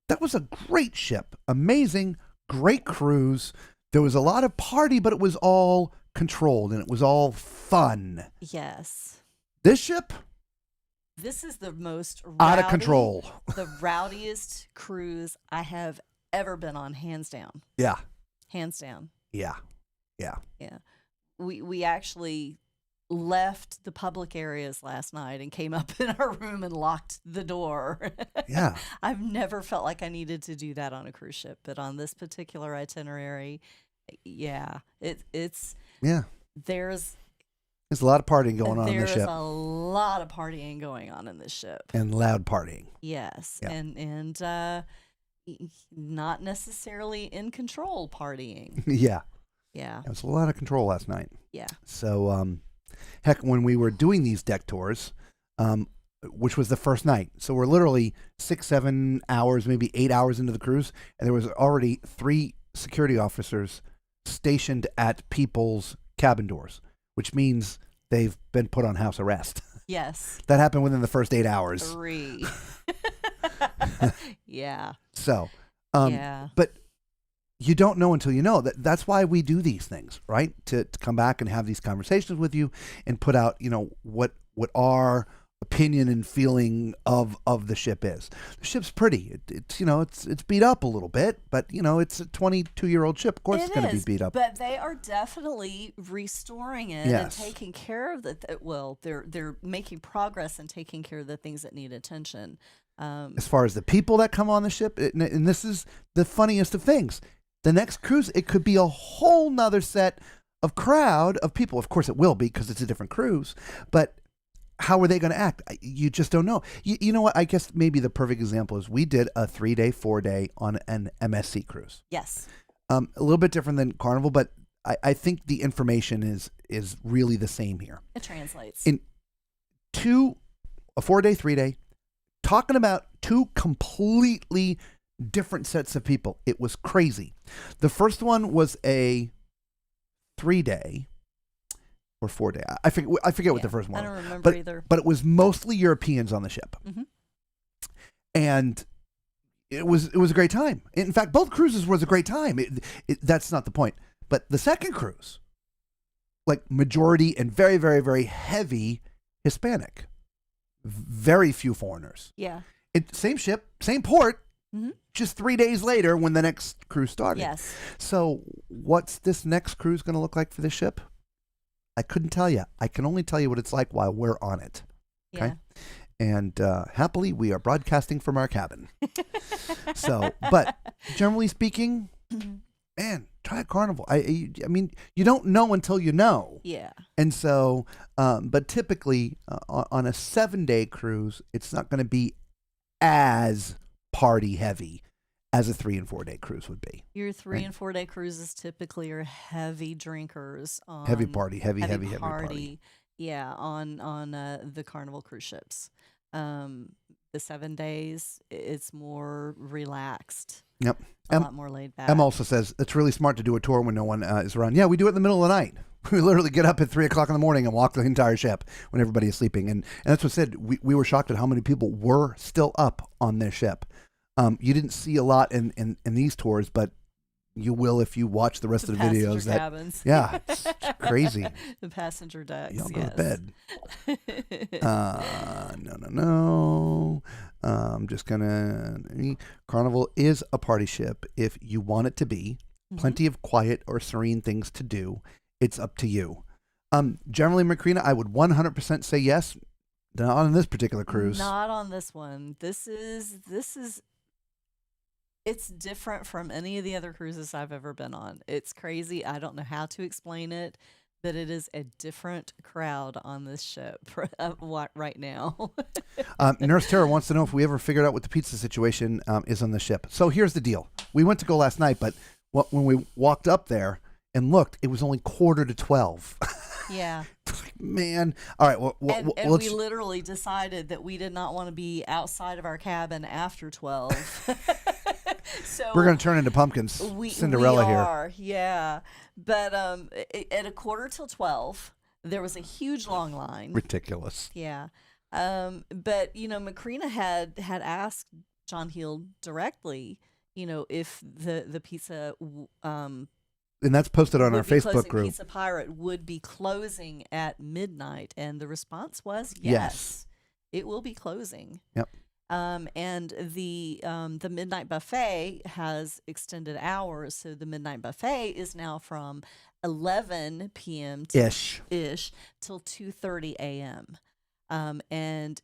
that was a great ship. Amazing. Great cruise. There was a lot of party, but it was all controlled and it was all fun. Yes. This ship? This is the most out of control. The rowdiest cruise I have ever been on, hands down. Yeah. Hands down. Yeah. Yeah. Yeah. We actually left the public areas last night and came up in our room and locked the door. Yeah. I've never felt like I needed to do that on a cruise ship, but on this particular itinerary, yeah, it's Yeah. there's a lot of partying going on there's this ship. a lot of partying going on in this ship. And loud partying. Yes, Yeah. and not necessarily in control partying. Yeah. Yeah, It was a lot of control last night. yeah. So, heck, when we were doing these deck tours, which was the first night, so we're literally 6-7 hours, maybe 8 hours into the cruise, and there was already 3 security officers stationed at people's cabin doors, which means they've been put on house arrest. Yes. That happened within the first 8 hours. 3. Yeah. So, Yeah. but you don't know until you know. That's why we do these things, right? To come back and have these conversations with you and put out, what our opinion and feeling of the ship is. The ship's pretty. It's beat up a little bit, but it's a 22-year-old ship. Of course, it's going to be beat up. But they are definitely restoring it Yes. and taking care of they're making progress and taking care of the things that need attention. As far as the people that come on the ship, and this is the funniest of things. The next cruise, it could be a whole nother set of crowd of people. Of course, it will be because it's a different cruise. But how are they going to act? You just don't know. You know what? I guess maybe the perfect example is we did a 3-day, 4-day on an MSC cruise. Yes. A little bit different than Carnival, but I think the information is really the same here. It translates. In a 4-day, 3-day, talking about 2 completely different sets of people. It was crazy. The first one was a 3-day or 4-day. I forget what the first one I don't was. remember either. But it was mostly Europeans on the ship. Mhm. And it was a great time. In fact, both cruises was a great time. That's not the point. But the second cruise, like majority and very, very, very heavy Hispanic. Very few foreigners. Yeah. Same ship, same port, Mhm. just 3 days later when the next cruise started. Yes. So what's this next cruise going to look like for this ship? I couldn't tell you. I can only tell you what it's like while we're on it. Okay. Yeah. And happily, we are broadcasting from our cabin. But generally speaking, man, try a Carnival. I mean, you don't know until you know. Yeah. And so, but typically on a 7-day cruise, it's not going to be as party heavy as a 3 and 4-day cruise would be. Your 3 and 4-day cruises typically are heavy drinkers. Heavy party, heavy party. party. Yeah, on the Carnival cruise ships. The 7 days, it's more relaxed. Yep. A lot more laid back. Em also says it's really smart to do a tour when no one is around. Yeah, we do it in the middle of the night. We literally get up at 3 o'clock in the morning and walk the entire ship when everybody is sleeping. And that's what said. We were shocked at how many people were still up on this ship. You didn't see a lot in these tours, but you will if you watch the rest of the videos. Cabins. Yeah, it's crazy. The passenger decks. Y'all go to bed. No. I'm just gonna. Carnival is a party ship if you want it to be. Plenty of quiet or serene things to do. It's up to you. Generally, Macrina, I would 100% say yes. Not on this particular cruise. Not on this one. This is. It's different from any of the other cruises I've ever been on. It's crazy. I don't know how to explain it, but it is a different crowd on this ship right now. Nurse Tara wants to know if we ever figured out what the pizza situation is on the ship. So here's the deal. We went to go last night, but when we walked up there and looked, it was only 11:45. Yeah. Man. All right. Well, and we literally decided that we did not want to be outside of our cabin after 12. So we're going to turn into pumpkins. Cinderella we here. Are, yeah. But at 11:45, there was a huge long line. Ridiculous. Yeah. But Macrina had asked John Heald directly, if the pizza and that's posted on our Facebook group. Pizza Pirate would be closing at midnight, and the response was yes. It will be closing. Yep. And the midnight buffet has extended hours, so the midnight buffet is now from 11 p.m. Ish. till 2:30 a.m. And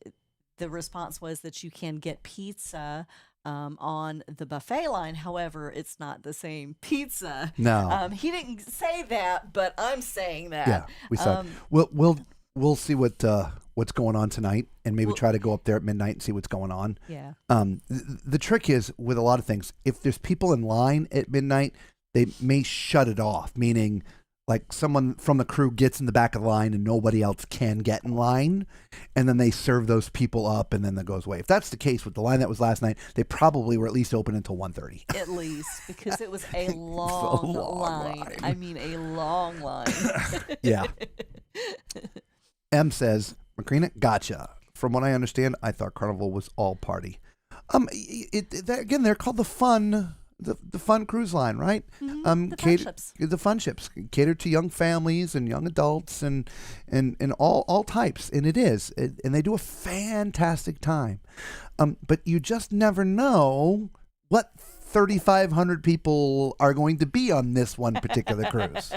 the response was that you can get pizza on the buffet line. However, it's not the same pizza. No. He didn't say that, but I'm saying that. Yeah, we saw. We'll see what's going on tonight, and maybe try to go up there at midnight and see what's going on. Yeah. The trick is with a lot of things, if there's people in line at midnight, they may shut it off, meaning like someone from the crew gets in the back of the line and nobody else can get in line, and then they serve those people up, and then that goes away. If that's the case with the line that was last night, they probably were at least open until 1:30. At least, because it was a long, line. I mean, a long line. Yeah. M says, Macrina, gotcha. From what I understand, I thought Carnival was all party. Again, they're called the fun cruise line, right? The fun ships. The fun ships cater to young families and young adults and all types, and and they do a fantastic time. But you just never know what 3,500 people are going to be on this one particular cruise.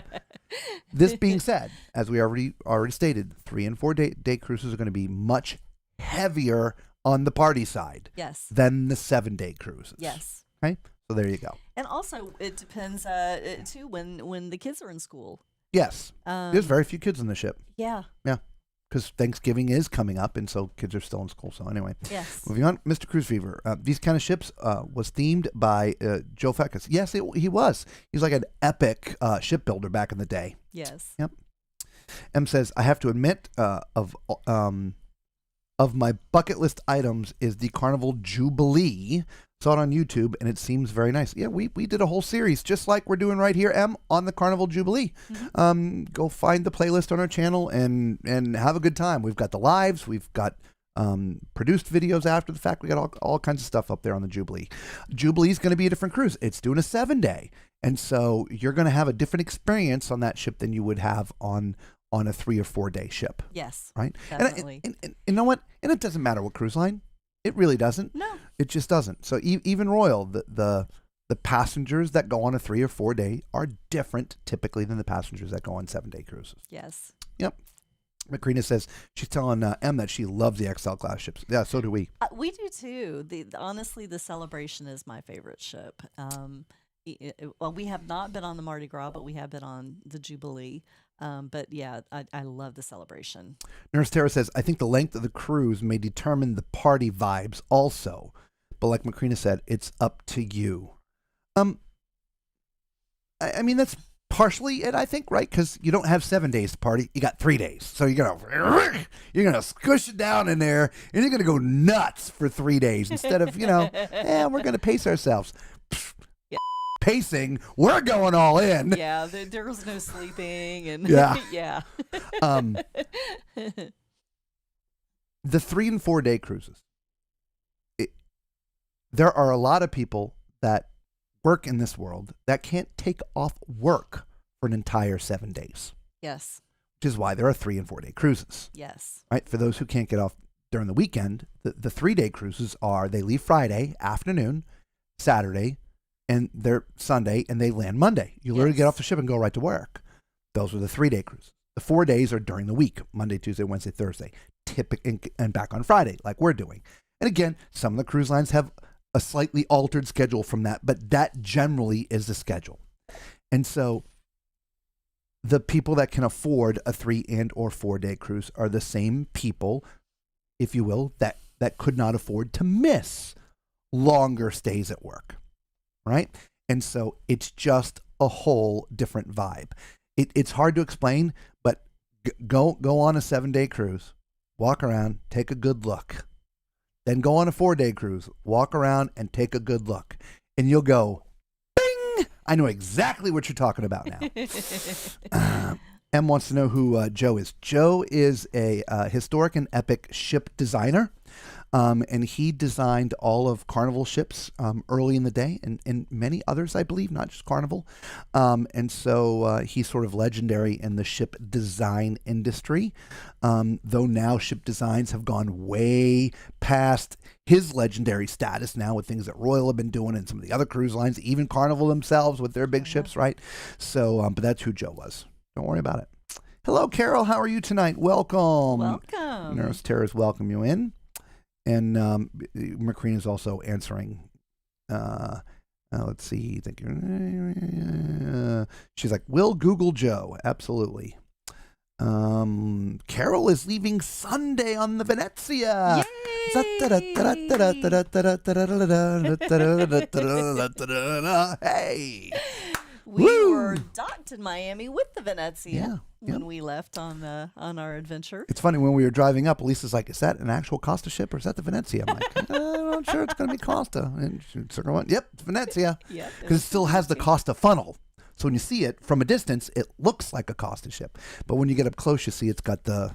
This being said, as we already stated, 3 and 4 day cruises are going to be much heavier on the party side. Yes. Than the 7-day cruises. Yes. Okay? So there you go. And also, it depends too when the kids are in school. Yes. There's very few kids on the ship. Yeah. Yeah. Because Thanksgiving is coming up, and so kids are still in school. So anyway, yes. Moving on, Mr. Cruise Fever. These kind of ships was themed by Joe Feckus. Yes, he was. He's like an epic shipbuilder back in the day. Yes. Yep. M says, I have to admit, of my bucket list items is the Carnival Jubilee. Saw it on YouTube, and it seems very nice. Yeah, we did a whole series, just like we're doing right here, M, on the Carnival Jubilee. Mm-hmm. Go find the playlist on our channel and have a good time. We've got the lives. We've got produced videos after the fact. We got all kinds of stuff up there on the Jubilee. Jubilee is going to be a different cruise. It's doing a 7-day. And so you're going to have a different experience on that ship than you would have on a 3 or 4 day ship. Yes. Right? Definitely. And you know what? And it doesn't matter what cruise line. It really doesn't. No. It just doesn't. So even Royal, the passengers that go on a 3 or 4 day are different typically than the passengers that go on 7-day cruises. Yes. Yep. Macrina says she's telling M that she loves the XL class ships. Yeah, so do we. We do too. Honestly, the Celebration is my favorite ship. Well, we have not been on the Mardi Gras, but we have been on the Jubilee. But yeah, I love the Celebration. Nurse Tara says, I think the length of the cruise may determine the party vibes also. But like Macrina said, it's up to you. I mean, that's partially it, I think, right? Because you don't have 7 days to party. You got 3 days. So you're gonna squish it down in there, and you're going to go nuts for 3 days instead of, we're going to pace ourselves. Pacing, we're going all in. Yeah, there was no sleeping, and yeah. The 3 and 4 day cruises. There are a lot of people that work in this world that can't take off work for an entire 7 days. Yes. Which is why there are 3 and 4 day cruises. Yes. Right? For those who can't get off during the weekend, the 3 day cruises they leave Friday afternoon, Saturday, and they're Sunday, and they land Monday. You literally get off the ship and go right to work. Those are the 3 day cruises. The 4 days are during the week, Monday, Tuesday, Wednesday, Thursday, and back on Friday, like we're doing. And again, some of the cruise lines have a slightly altered schedule from that, but that generally is the schedule. And so the people that can afford a 3 and or 4 day cruise are the same people, if you will, that could not afford to miss longer stays at work. Right? And so it's just a whole different vibe. It's hard to explain, but go on a 7-day cruise, walk around, take a good look. Then go on a 4-day cruise, walk around and take a good look. And you'll go, bing! I know exactly what you're talking about now. M wants to know who Joe is. Joe is a historic and epic ship designer. And he designed all of Carnival ships early in the day, and many others, I believe, not just Carnival. And so he's sort of legendary in the ship design industry, though now ship designs have gone way past his legendary status now with things that Royal have been doing and some of the other cruise lines, even Carnival themselves with their big ships, right? So, but that's who Joe was. Don't worry about it. Hello, Carol. How are you tonight? Welcome. Welcome. Nurse Tara's welcome you in. And Macrina is also answering. Let's see. She's like, will Google Joe? Absolutely. Carol is leaving Sunday on the Venezia. Hey. We Woo! were docked in Miami with the Venezia when we left on our adventure. It's funny, when we were driving up, Lisa's like, is that an actual Costa ship or is that the Venezia? I'm like, I'm sure it's going to be Costa. And she sort of went, yep, it's Venezia. Yep, Because it still has the Costa funnel. So when you see it from a distance, it looks like a Costa ship. But when you get up close, you see it's got the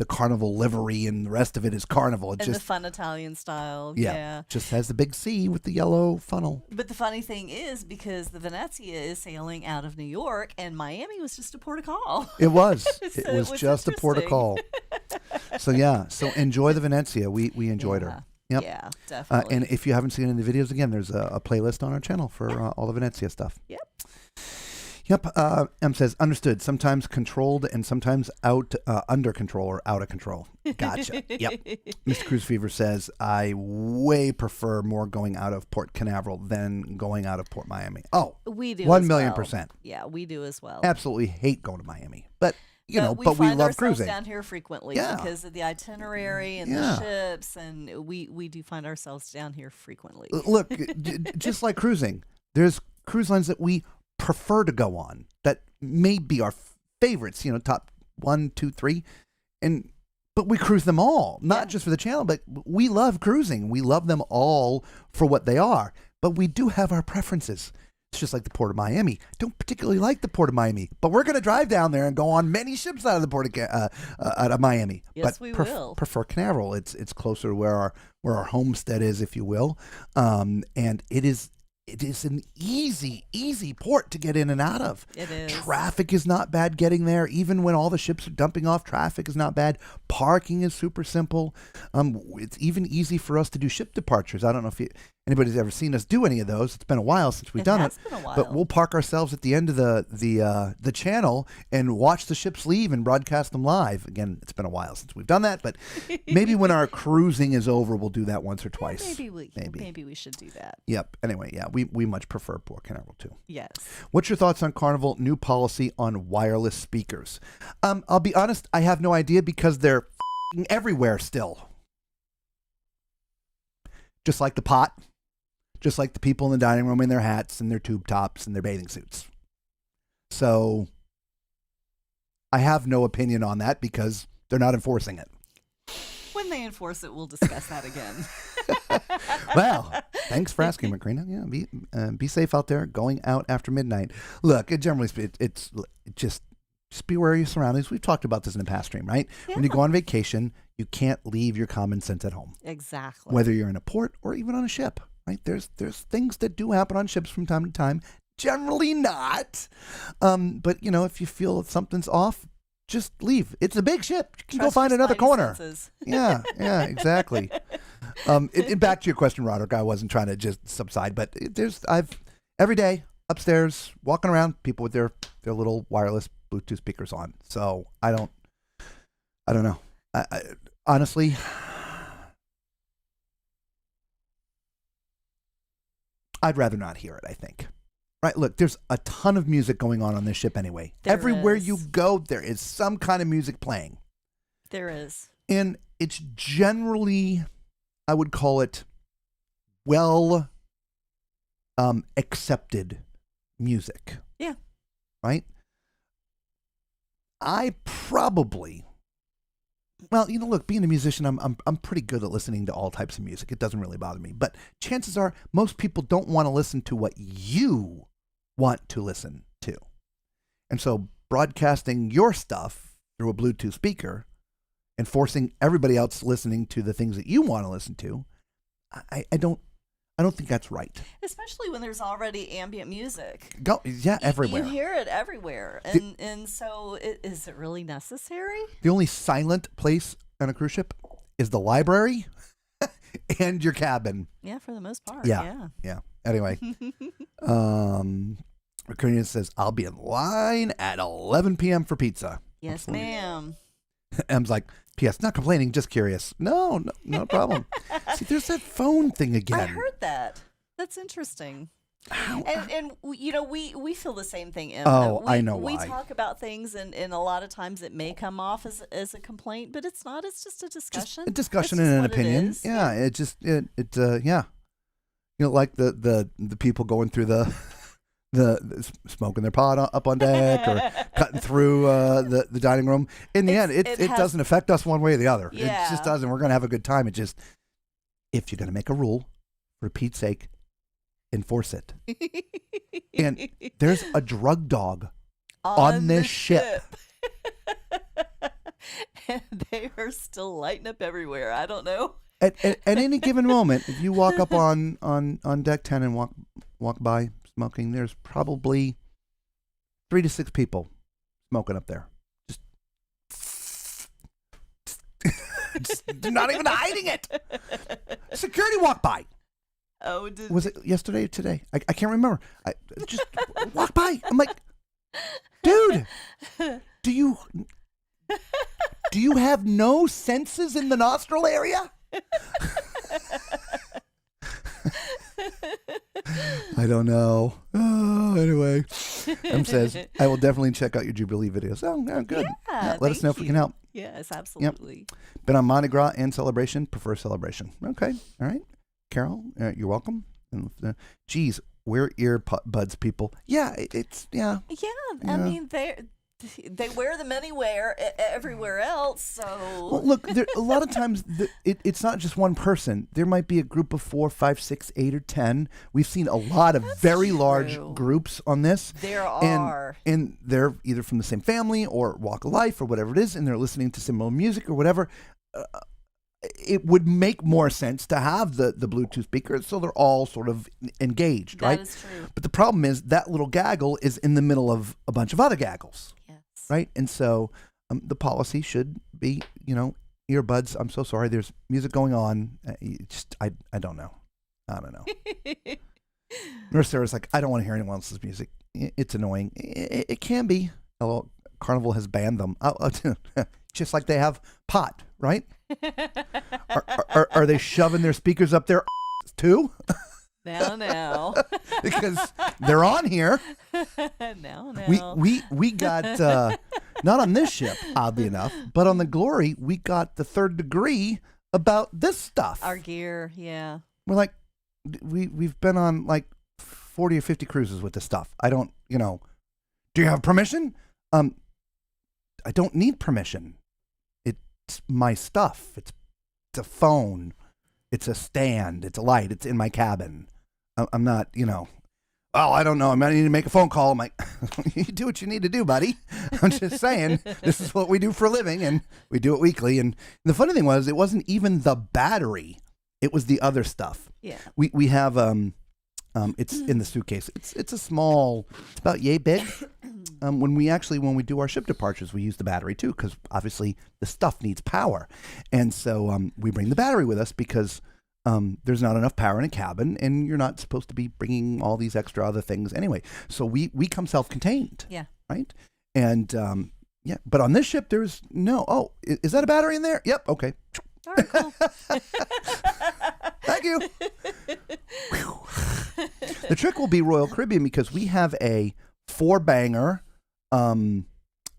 Carnival livery and the rest of it is Carnival. It's and just the fun Italian style. Yeah. Just has the big C with the yellow funnel. But the funny thing is, because the Venezia is sailing out of New York and Miami was just a port of call. It was. So it was just a port of call. So enjoy the Venezia. We enjoyed her. Yep. Yeah, definitely. And if you haven't seen any of the videos, again, there's a playlist on our channel for all the Venezia stuff. Yep. M says, understood. Sometimes controlled and sometimes under control or out of control. Gotcha. Yep. Mr. Cruise Fever says, I way prefer more going out of Port Canaveral than going out of Port Miami. Oh, we do 1,000,000%. Yeah, we do as well. Absolutely hate going to Miami. But, we love ourselves cruising. down here frequently Yeah. because of the itinerary and the ships, and we do find ourselves down here frequently. Look, just like cruising, there's cruise lines that we prefer to go on that may be our favorites, top 1, 2, 3, but we cruise them all, not just for the channel, but we love cruising. We love them all for what they are, but we do have our preferences. It's just like the Port of Miami. Don't particularly like the Port of Miami, but we're going to drive down there and go on many ships out of the Port of out of Miami. Yes, but we will. Prefer Canaveral. It's closer to where our homestead is, if you will, and it is an easy port to get in and out of. It is. Traffic is not bad getting there. Even when all the ships are dumping off, traffic is not bad. Parking is super simple. It's even easy for us to do ship departures. I don't know if anybody's ever seen us do any of those. It's been a while since we've done it. It's been a while. But we'll park ourselves at the end of the channel and watch the ships leave and broadcast them live. Again, it's been a while since we've done that, but maybe when our cruising is over, we'll do that once or twice. Maybe we should do that. Yep. Anyway, we much prefer Port Canaveral too. Yes. What's your thoughts on Carnival new policy on wireless speakers? I'll be honest, I have no idea because they're everywhere still. Just like the pot. Just like the people in the dining room in their hats and their tube tops and their bathing suits. So I have no opinion on that because they're not enforcing it. When they enforce it, we'll discuss that again. Well, thanks for asking, Macrina. Yeah, be safe out there going out after midnight. Look, generally, it's just be aware of your surroundings. We've talked about this in the past stream, right? Yeah. When you go on vacation, you can't leave your common sense at home. Exactly. Whether you're in a port or even on a ship, right? There's things that do happen on ships from time to time. Generally not. But, if you feel that something's off, just leave. It's a big ship. You can go find another corner. Senses. Yeah, exactly. Back to your question, Roderick. I wasn't trying to just subside, but every day upstairs walking around, people with their little wireless Bluetooth speakers on. So I don't know. I honestly, I'd rather not hear it. I think. Right, look, there's a ton of music going on this ship anyway. Everywhere you go, there is some kind of music playing. There is. And it's generally, I would call it, well accepted music. Yeah. Right? I probably, look, being a musician, I'm pretty good at listening to all types of music. It doesn't really bother me. But chances are most people don't want to listen to what you want to listen to. And so broadcasting your stuff through a Bluetooth speaker and forcing everybody else listening to the things that you want to listen to, I don't think that's right. Especially when there's already ambient music. Everywhere. You hear it everywhere. And so is it really necessary? The only silent place on a cruise ship is the library and your cabin. Yeah, for the most part. Yeah. Anyway, Raccoonian says, I'll be in line at 11 p.m. for pizza. Yes, ma'am. M's like, P.S. Not complaining, just curious. No problem. See, there's that phone thing again. I heard that. That's interesting. And you know, we feel the same thing, Em. I know why. We talk about things, and a lot of times it may come off as a complaint, but it's not. It's just a discussion. Just a discussion and an opinion. Yeah, yeah. You know, like the people going through the smoking their pot up on deck or cutting through the dining room. In the end, it doesn't affect us one way or the other. Yeah. It just doesn't. We're going to have a good time. It just, if you're going to make a rule, for Pete's sake, enforce it. And there's a drug dog on this ship. And they are still lighting up everywhere. I don't know. At any given moment, if you walk up on deck 10 and walk by smoking, there's probably 3 to 6 people smoking up there. Just not even hiding it. Security walked by. Oh, was it yesterday or today? I can't remember. I just walked by. I'm like, dude, do you have no senses in the nostril area? I don't know. Oh, anyway, says, I will definitely check out your Jubilee videos. Oh, good. Yeah, let us know if we can help. Yes, absolutely. Yep. Been on Mardi Gras and Celebration. Prefer Celebration. Okay. All right. Carol, you're welcome. And, geez, we're earbuds people. Yeah, yeah. I mean, they wear them everywhere else. So well, look, a lot of times it's not just one person. There might be a group of 4, 5, 6, 8, or 10. We've seen a lot of very large groups on this. There are, and they're either from the same family or walk of life or whatever it is, and they're listening to similar music or whatever. It would make more sense to have the Bluetooth speakers so they're all sort of engaged, right? That is true. But the problem is that little gaggle is in the middle of a bunch of other gaggles. Yes. Right? And so the policy should be, earbuds. I'm so sorry. There's music going on. I don't know. I don't know. Nurse Sarah's like, I don't want to hear anyone else's music. It's annoying. It can be. Hello, Carnival has banned them. Just like they have pot, right? Are they shoving their speakers up their too? Now. Because they're on here. Now. We got not on this ship, oddly enough, but on the Glory, we got the Third Degree about this stuff. Our gear, yeah. We're like, we've been on like 40 or 50 cruises with this stuff. I don't, do you have permission? I don't need permission. It's my stuff. It's a phone. It's a stand. It's a light. It's in my cabin. I'm not, I don't know. I might need to make a phone call. I'm like, you do what you need to do, buddy. I'm just saying, this is what we do for a living, and we do it weekly. And the funny thing was, it wasn't even the battery. It was the other stuff. Yeah. We have, it's in the suitcase. It's a small, it's about yay big. When we do our ship departures, we use the battery too, because obviously the stuff needs power. And so we bring the battery with us because there's not enough power in a cabin, and you're not supposed to be bringing all these extra other things anyway. So we come self-contained. Yeah. Right? And but on this ship, there's no, is that a battery in there? Yep. Okay. All right, cool. Thank you. The trick will be Royal Caribbean, because we have a 4-banger,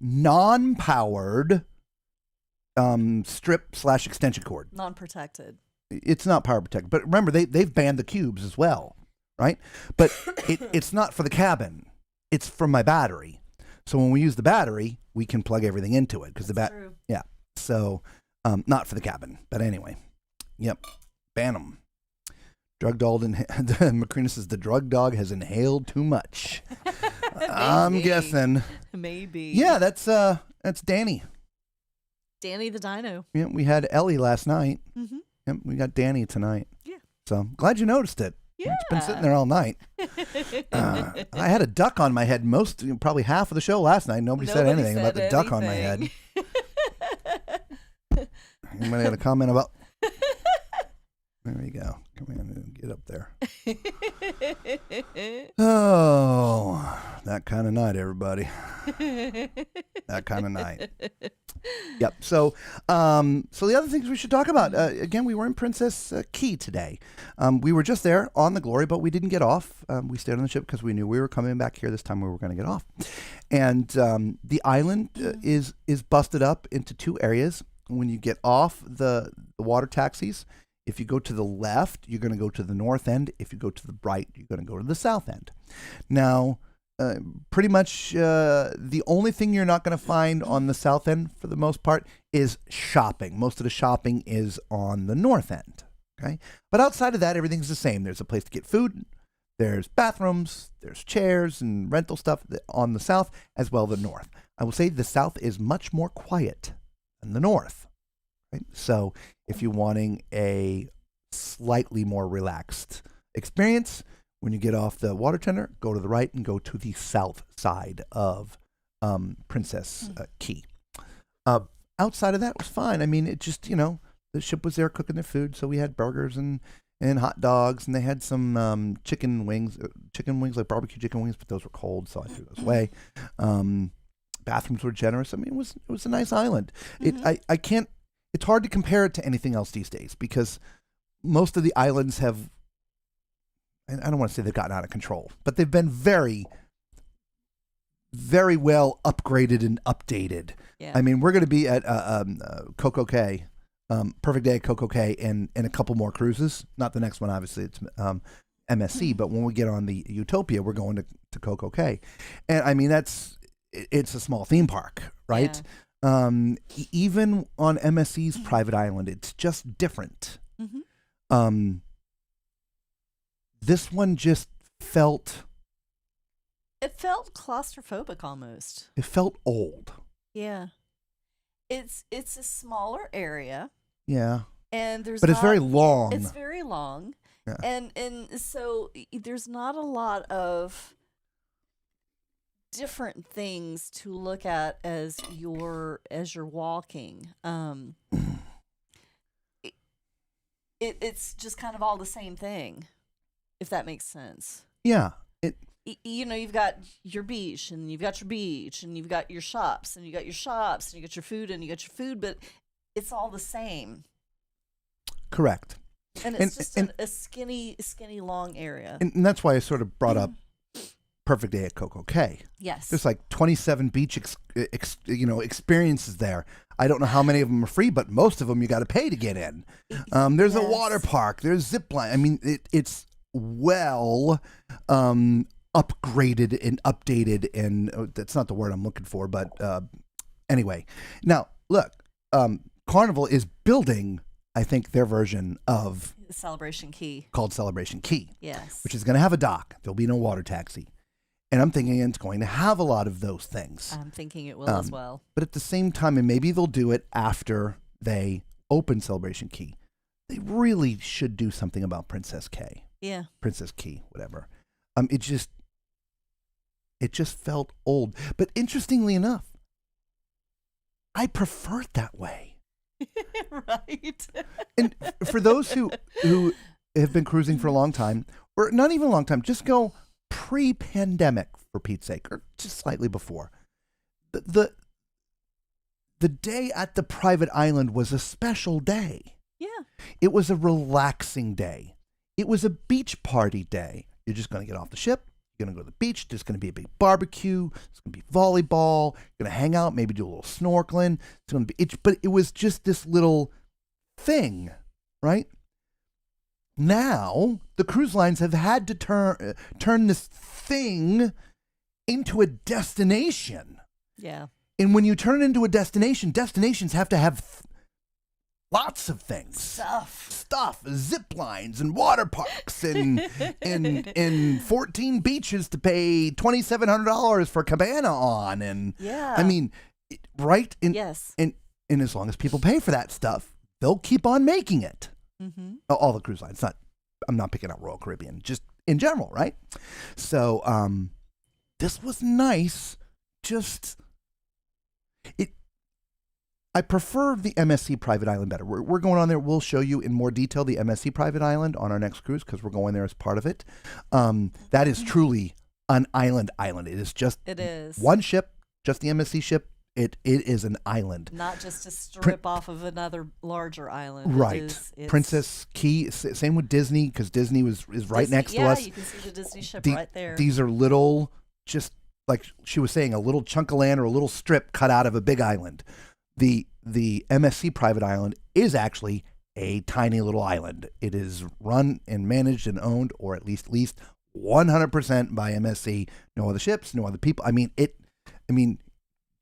non-powered strip/extension cord. Non-protected. It's not power protected, but remember they've banned the cubes as well, right? But it's not for the cabin; it's for my battery. So when we use the battery, we can plug everything into it because True. Yeah. So not for the cabin, but anyway, yep, ban them. Drug dog Macrina says the drug dog has inhaled too much. I'm guessing. Maybe. Yeah, that's Danny. Danny the Dino. Yeah, we had Ellie last night. Mm-hmm. Yep, we got Danny tonight. Yeah. So glad you noticed it. Yeah. It's been sitting there all night. I had a duck on my head probably half of the show last night. Nobody said anything about the duck on my head. Anybody got a comment about? There you go. Come in and get up there. Oh, that kind of night, everybody. That kind of night. Yep. So the other things we should talk about. Again, we were in Princess Key today. We were just there on the Glory, but we didn't get off. We stayed on the ship because we knew we were coming back here this time. We were going to get off, and the island is busted up into two areas. When you get off the water taxis, if you go to the left, you're going to go to the north end. If you go to the right, you're going to go to the south end. Now, pretty much the only thing you're not going to find on the south end, for the most part, is shopping. Most of the shopping is on the north end. Okay, but outside of that, everything's the same. There's a place to get food. There's bathrooms. There's chairs and rental stuff on the south as well as the north. I will say the south is much more quiet than the north. Right? So if you're wanting a slightly more relaxed experience, when you get off the water tender, go to the right and go to the south side of Princess Key. Outside of that, it was fine. I mean, it just, the ship was there cooking their food, so we had burgers and hot dogs, and they had some chicken wings, like barbecue chicken wings, but those were cold, so I threw those away. Bathrooms were generous. I mean, it was a nice island. I can't. It's hard to compare it to anything else these days because most of the islands have, and I don't want to say they've gotten out of control, but they've been very, very well upgraded and updated. Yeah. I mean, we're going to be at Coco Cay, Perfect Day at Coco Cay, and a couple more cruises. Not the next one, obviously, it's MSC, but when we get on the Utopia, we're going to Coco Cay. And I mean, it's a small theme park, right? Yeah. Even on MSC's private island, it's just different. Mm-hmm. This one just felt... It felt claustrophobic almost. It felt old. Yeah. It's a smaller area. Yeah. And it's very long. It's very long. Yeah. And so there's not a lot of different things to look at as you're walking. It's just kind of all the same thing, if that makes sense. Yeah. You've got your beach, and you've got your beach, and you've got your shops, and you got your shops, and you got your food, and you got your food, but it's all the same. Correct. And it's just a skinny, long area. And that's why I sort of brought up Perfect Day at Coco Cay. Yes. There's like 27 beach experiences there. I don't know how many of them are free, but most of them you got to pay to get in. There's a water park. There's zip line. I mean, it's well upgraded and updated, and that's not the word I'm looking for, but anyway. Now, look, Carnival is building, I think, their version of Celebration Key. Called Celebration Key. Yes. Which is going to have a dock. There'll be no water taxi. And I'm thinking it's going to have a lot of those things. I'm thinking it will as well. But at the same time, and maybe they'll do it after they open Celebration Key, they really should do something about Princess Key. Yeah. Princess Key, whatever. It just felt old. But interestingly enough, I prefer it that way. Right. And for those who have been cruising for a long time, or not even a long time, just go pre-pandemic, for Pete's sake, or just slightly before. The day at the private island was a special day. Yeah. It was a relaxing day. It was a beach party day. You're just going to get off the ship. You're going to go to the beach. There's going to be a big barbecue. It's going to be volleyball. You're going to hang out, maybe do a little snorkeling. It's going to be, but it was just this little thing, right? Now, the cruise lines have had to turn this thing into a destination. Yeah. And when you turn it into a destination, destinations have to have lots of things. Stuff, zip lines and water parks and 14 beaches to pay $2,700 for cabana on. And yeah. I mean, right? Yes. And And as long as people pay for that stuff, they'll keep on making it. Mm-hmm. All the cruise lines. I'm not picking out Royal Caribbean, just in general, right? So this was nice. I prefer the MSC private island better. We're going on there. We'll show you in more detail the MSC private island on our next cruise because we're going there as part of it. That is truly an island. It is just one ship, just the MSC ship. It is an island. Not just a strip off of another larger island. Right. It's Princess Key, same with Disney, because Disney is right next to us. Yeah, you can see the Disney ship right there. These are little, just like she was saying, a little chunk of land or a little strip cut out of a big island. The MSC private island is actually a tiny little island. It is run and managed and owned, or at least 100% by MSC. No other ships, no other people.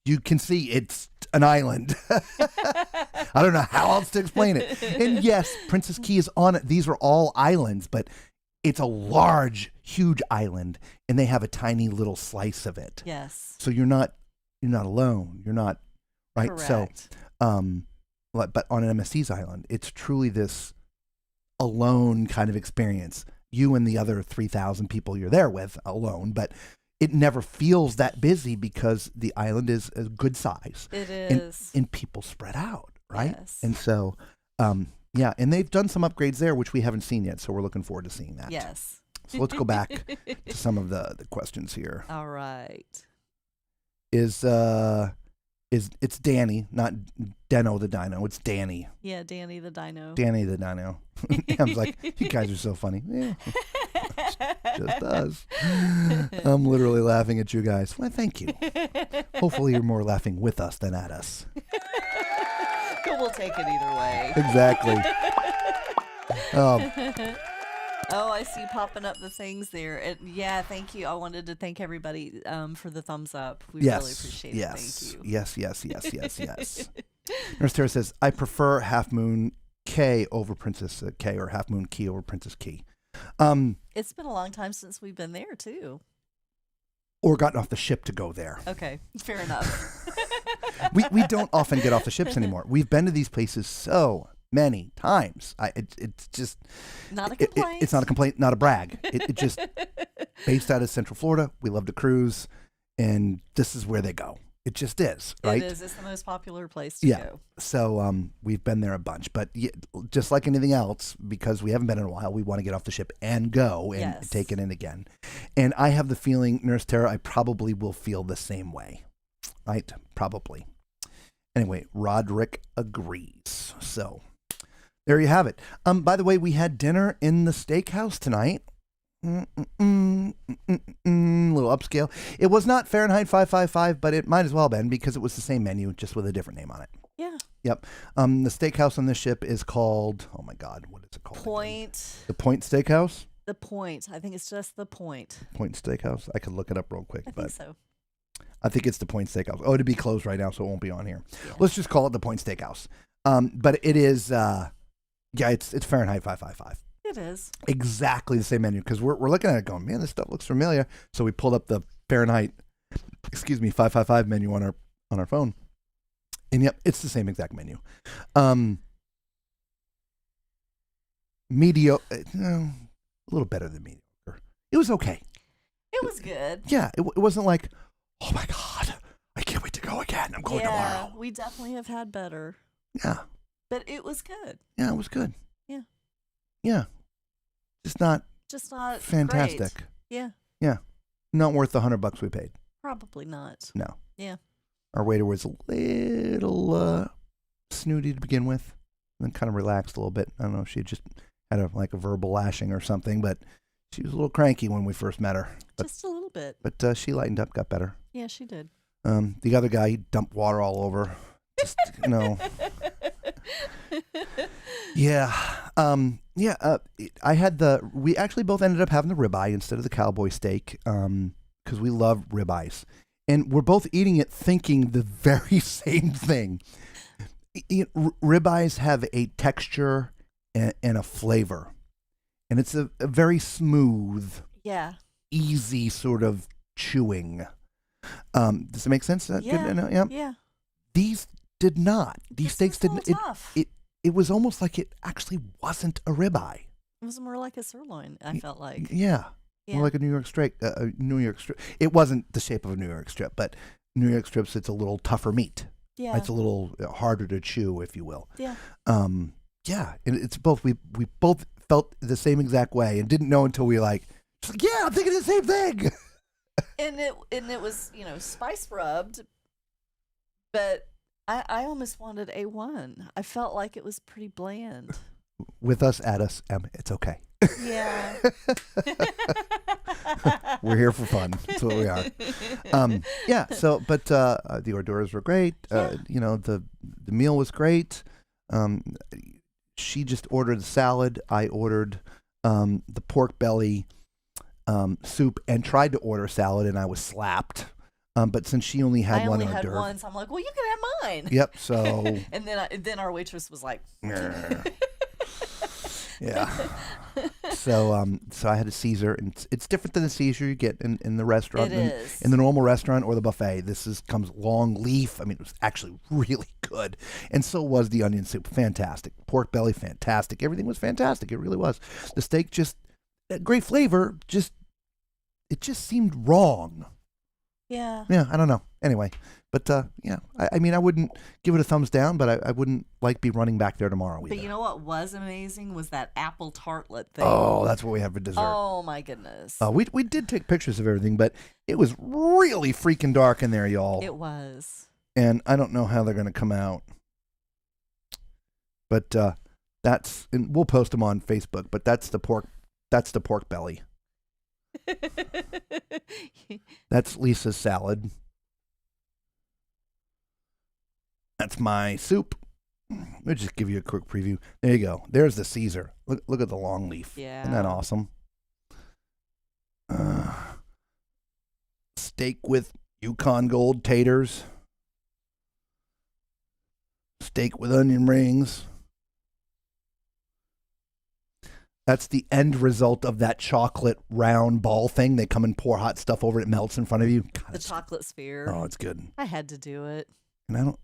You can see it's an island. I don't know how else to explain it. And yes, Princess Key is on it. These are all islands, but it's a large, huge island, and they have a tiny little slice of it. Yes. So you're not alone. You're not, right? Correct. So, but on an MSC's island, it's truly this alone kind of experience. You and the other 3,000 people you're there with alone, but it never feels that busy because the island is a good size. It is. And people spread out, right? Yes. And so, yeah, and they've done some upgrades there, which we haven't seen yet, so we're looking forward to seeing that. Yes. So let's go back to some of the questions here. All right. It's Danny, not Deno the Dino. It's Danny. Yeah, Danny the Dino. Danny the Dino. I was like, you guys are so funny. Yeah. Just us. I'm literally laughing at you guys. Well, thank you. Hopefully you're more laughing with us than at us. We'll take it either way. Exactly. Oh, I see popping up the things there. Yeah, thank you. I wanted to thank everybody for the thumbs up. We really appreciate it. Thank you. Yes. Nurse Tara says, I prefer Half Moon K over Princess K, or Half Moon Key over Princess Key. It's been a long time since we've been there, too. Or gotten off the ship to go there. Okay, fair enough. we don't often get off the ships anymore. We've been to these places so many times. It's just not a complaint. It's not a complaint, not a brag. It just based out of Central Florida. We love to cruise, and this is where they go. It just is, right? It is. It's the most popular place to go. So we've been there a bunch, but just like anything else, because we haven't been in a while, we want to get off the ship and go and take it in again. And I have the feeling, Nurse Tara, I probably will feel the same way, right? Probably. Anyway, Roderick agrees. So there you have it. By the way, we had dinner in the steakhouse tonight. Little upscale. It was not Fahrenheit 555, but it might as well have been because it was the same menu, just with a different name on it. Yeah. Yep. The steakhouse on this ship is called, oh my God, what is it called? Point. The Point Steakhouse? The Point. I think it's just the Point. Point Steakhouse? I could look it up real quick. I think so. I think it's the Point Steakhouse. Oh, it'd be closed right now, so it won't be on here. Yeah. Let's just call it the Point Steakhouse. But it is, it's Fahrenheit 555. It is. Exactly the same menu, because we're looking at it going, man, this stuff looks familiar. So we pulled up the Fahrenheit, 555 menu on our phone. And yep, it's the same exact menu. Mediocre, a little better than mediocre. It was okay. It was good. Yeah, it wasn't like, oh my God, I can't wait to go again. I'm going tomorrow. We definitely have had better. Yeah. But it was good. Yeah, it was good. Yeah. Yeah. Just not fantastic. Great. Yeah. Yeah. Not worth the $100 we paid. Probably not. No. Yeah. Our waiter was a little snooty to begin with, and then kind of relaxed a little bit. I don't know if she just had a verbal lashing or something, but she was a little cranky when we first met her. Just a little bit. But she lightened up, got better. Yeah, she did. The other guy, he dumped water all over. Just, Yeah. I had we actually both ended up having the ribeye instead of the cowboy steak because we love ribeyes. And we're both eating it thinking the very same thing. Ribeyes have a texture and a flavor. And it's a very smooth, easy sort of chewing. Does it make sense? Yeah. Yeah. Yeah. These did not. These steaks was a didn't. little tough. It was almost like it actually wasn't a ribeye. It was more like a sirloin, I felt like. Yeah. More like a New York strip. New York strip. It wasn't the shape of a New York strip, but New York strips, it's a little tougher meat. Yeah. It's a little harder to chew, if you will. Yeah. Yeah. And it's both. We both felt the same exact way and didn't know until we like, yeah, I'm thinking the same thing. And it was, spice rubbed, but I almost wanted A1. I felt like it was pretty bland. With us, at us, it's okay. Yeah. We're here for fun. That's what we are. Yeah. So, but the hors d'oeuvres were great. The meal was great. She just ordered the salad. I ordered the pork belly soup and tried to order salad, and I was slapped. But since she only had one hors d'oeuvre, one, so I'm like, well, you can have mine. Yep. So. And then our waitress was like. Yeah. So I had a Caesar, and it's different than the Caesar you get in the restaurant. It is. In the normal restaurant or the buffet. This comes long leaf. I mean, it was actually really good. And so was the onion soup. Fantastic. Pork belly, fantastic. Everything was fantastic. It really was. The steak just, great flavor, it just seemed wrong. Yeah. Yeah, I don't know. Anyway, but yeah, I mean, I wouldn't give it a thumbs down, but I wouldn't be running back there tomorrow either. But you know what was amazing was that apple tartlet thing. Oh, that's what we have for dessert. Oh my goodness. We did take pictures of everything, but it was really freaking dark in there, y'all. It was. And I don't know how they're going to come out. But and we'll post them on Facebook, but that's the pork belly. That's Lisa's salad. That's my soup. We'll just give you a quick preview. There you go. There's the Caesar. Look at the long leaf. Yeah. Isn't that awesome? Steak with Yukon Gold taters. Steak with onion rings. That's the end result of that chocolate round ball thing. They come and pour hot stuff over it. It melts in front of you. God, The chocolate sphere. Oh, it's good. I had to do it. And I don't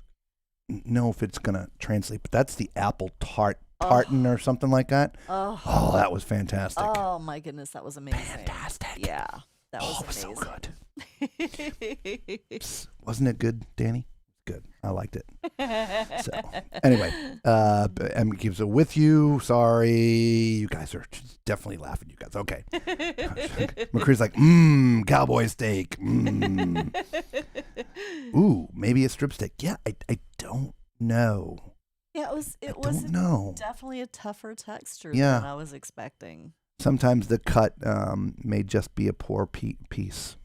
know if it's going to translate, but that's the apple tartan or something like that. Oh, that was fantastic. Oh, my goodness. That was amazing. Fantastic. Yeah. That was it was amazing. so good. Wasn't it good, Danny? Good. I liked it. So, anyway, Emma gives a with you. Sorry. You guys are definitely laughing. You guys. Okay. McCree's like, cowboy steak. Ooh, maybe a strip steak. Yeah, I don't know. Yeah, it don't was know. Definitely a tougher texture Yeah. than I was expecting. Sometimes the cut may just be a poor piece.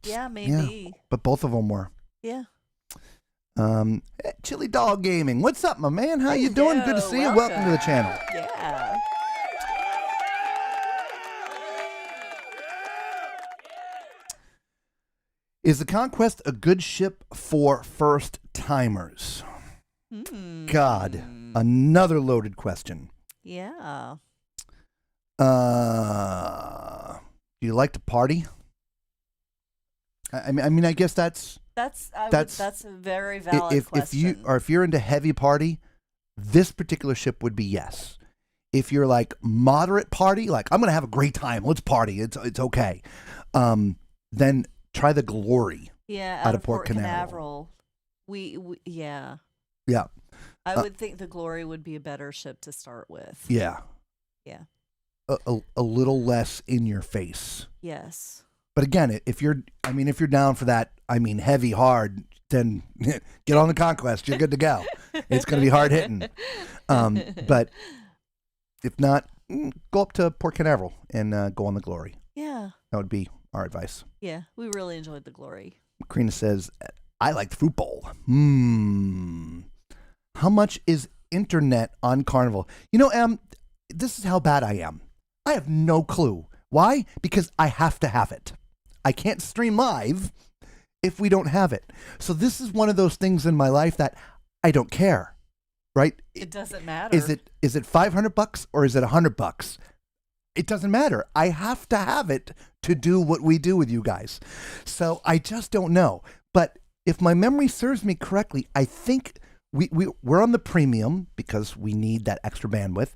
Yeah, maybe. Yeah, but both of them were. Yeah. Chili Dog Gaming. What's up, my man? How you doing? Good to see you. Welcome to the channel. Yeah. Is the Conquest a good ship for first timers? God, another loaded question. Yeah. Do you like to party? I mean, I guess that's a very valid question. If you're into heavy party, this particular ship would be yes. If you're like moderate party, like I'm gonna have a great time, let's party, it's okay. Then try the Glory. Yeah, out of Port Canaveral. Yeah. Yeah. I would think the Glory would be a better ship to start with. Yeah. Yeah. A little less in your face. Yes. But again, if you're down for that, heavy, hard, then get on the Conquest. You're good to go. It's going to be hard hitting. But if not, go up to Port Canaveral and go on the Glory. Yeah. That would be our advice. Yeah, we really enjoyed the Glory. Macrina says, I like the fruit bowl. How much is internet on Carnival? This is how bad I am. I have no clue. Why? Because I have to have it. I can't stream live if we don't have it. So this is one of those things in my life that I don't care, right? It doesn't matter. Is it $500 or is it $100? It doesn't matter. I have to have it to do what we do with you guys. So I just don't know. But if my memory serves me correctly, I think we're on the premium because we need that extra bandwidth.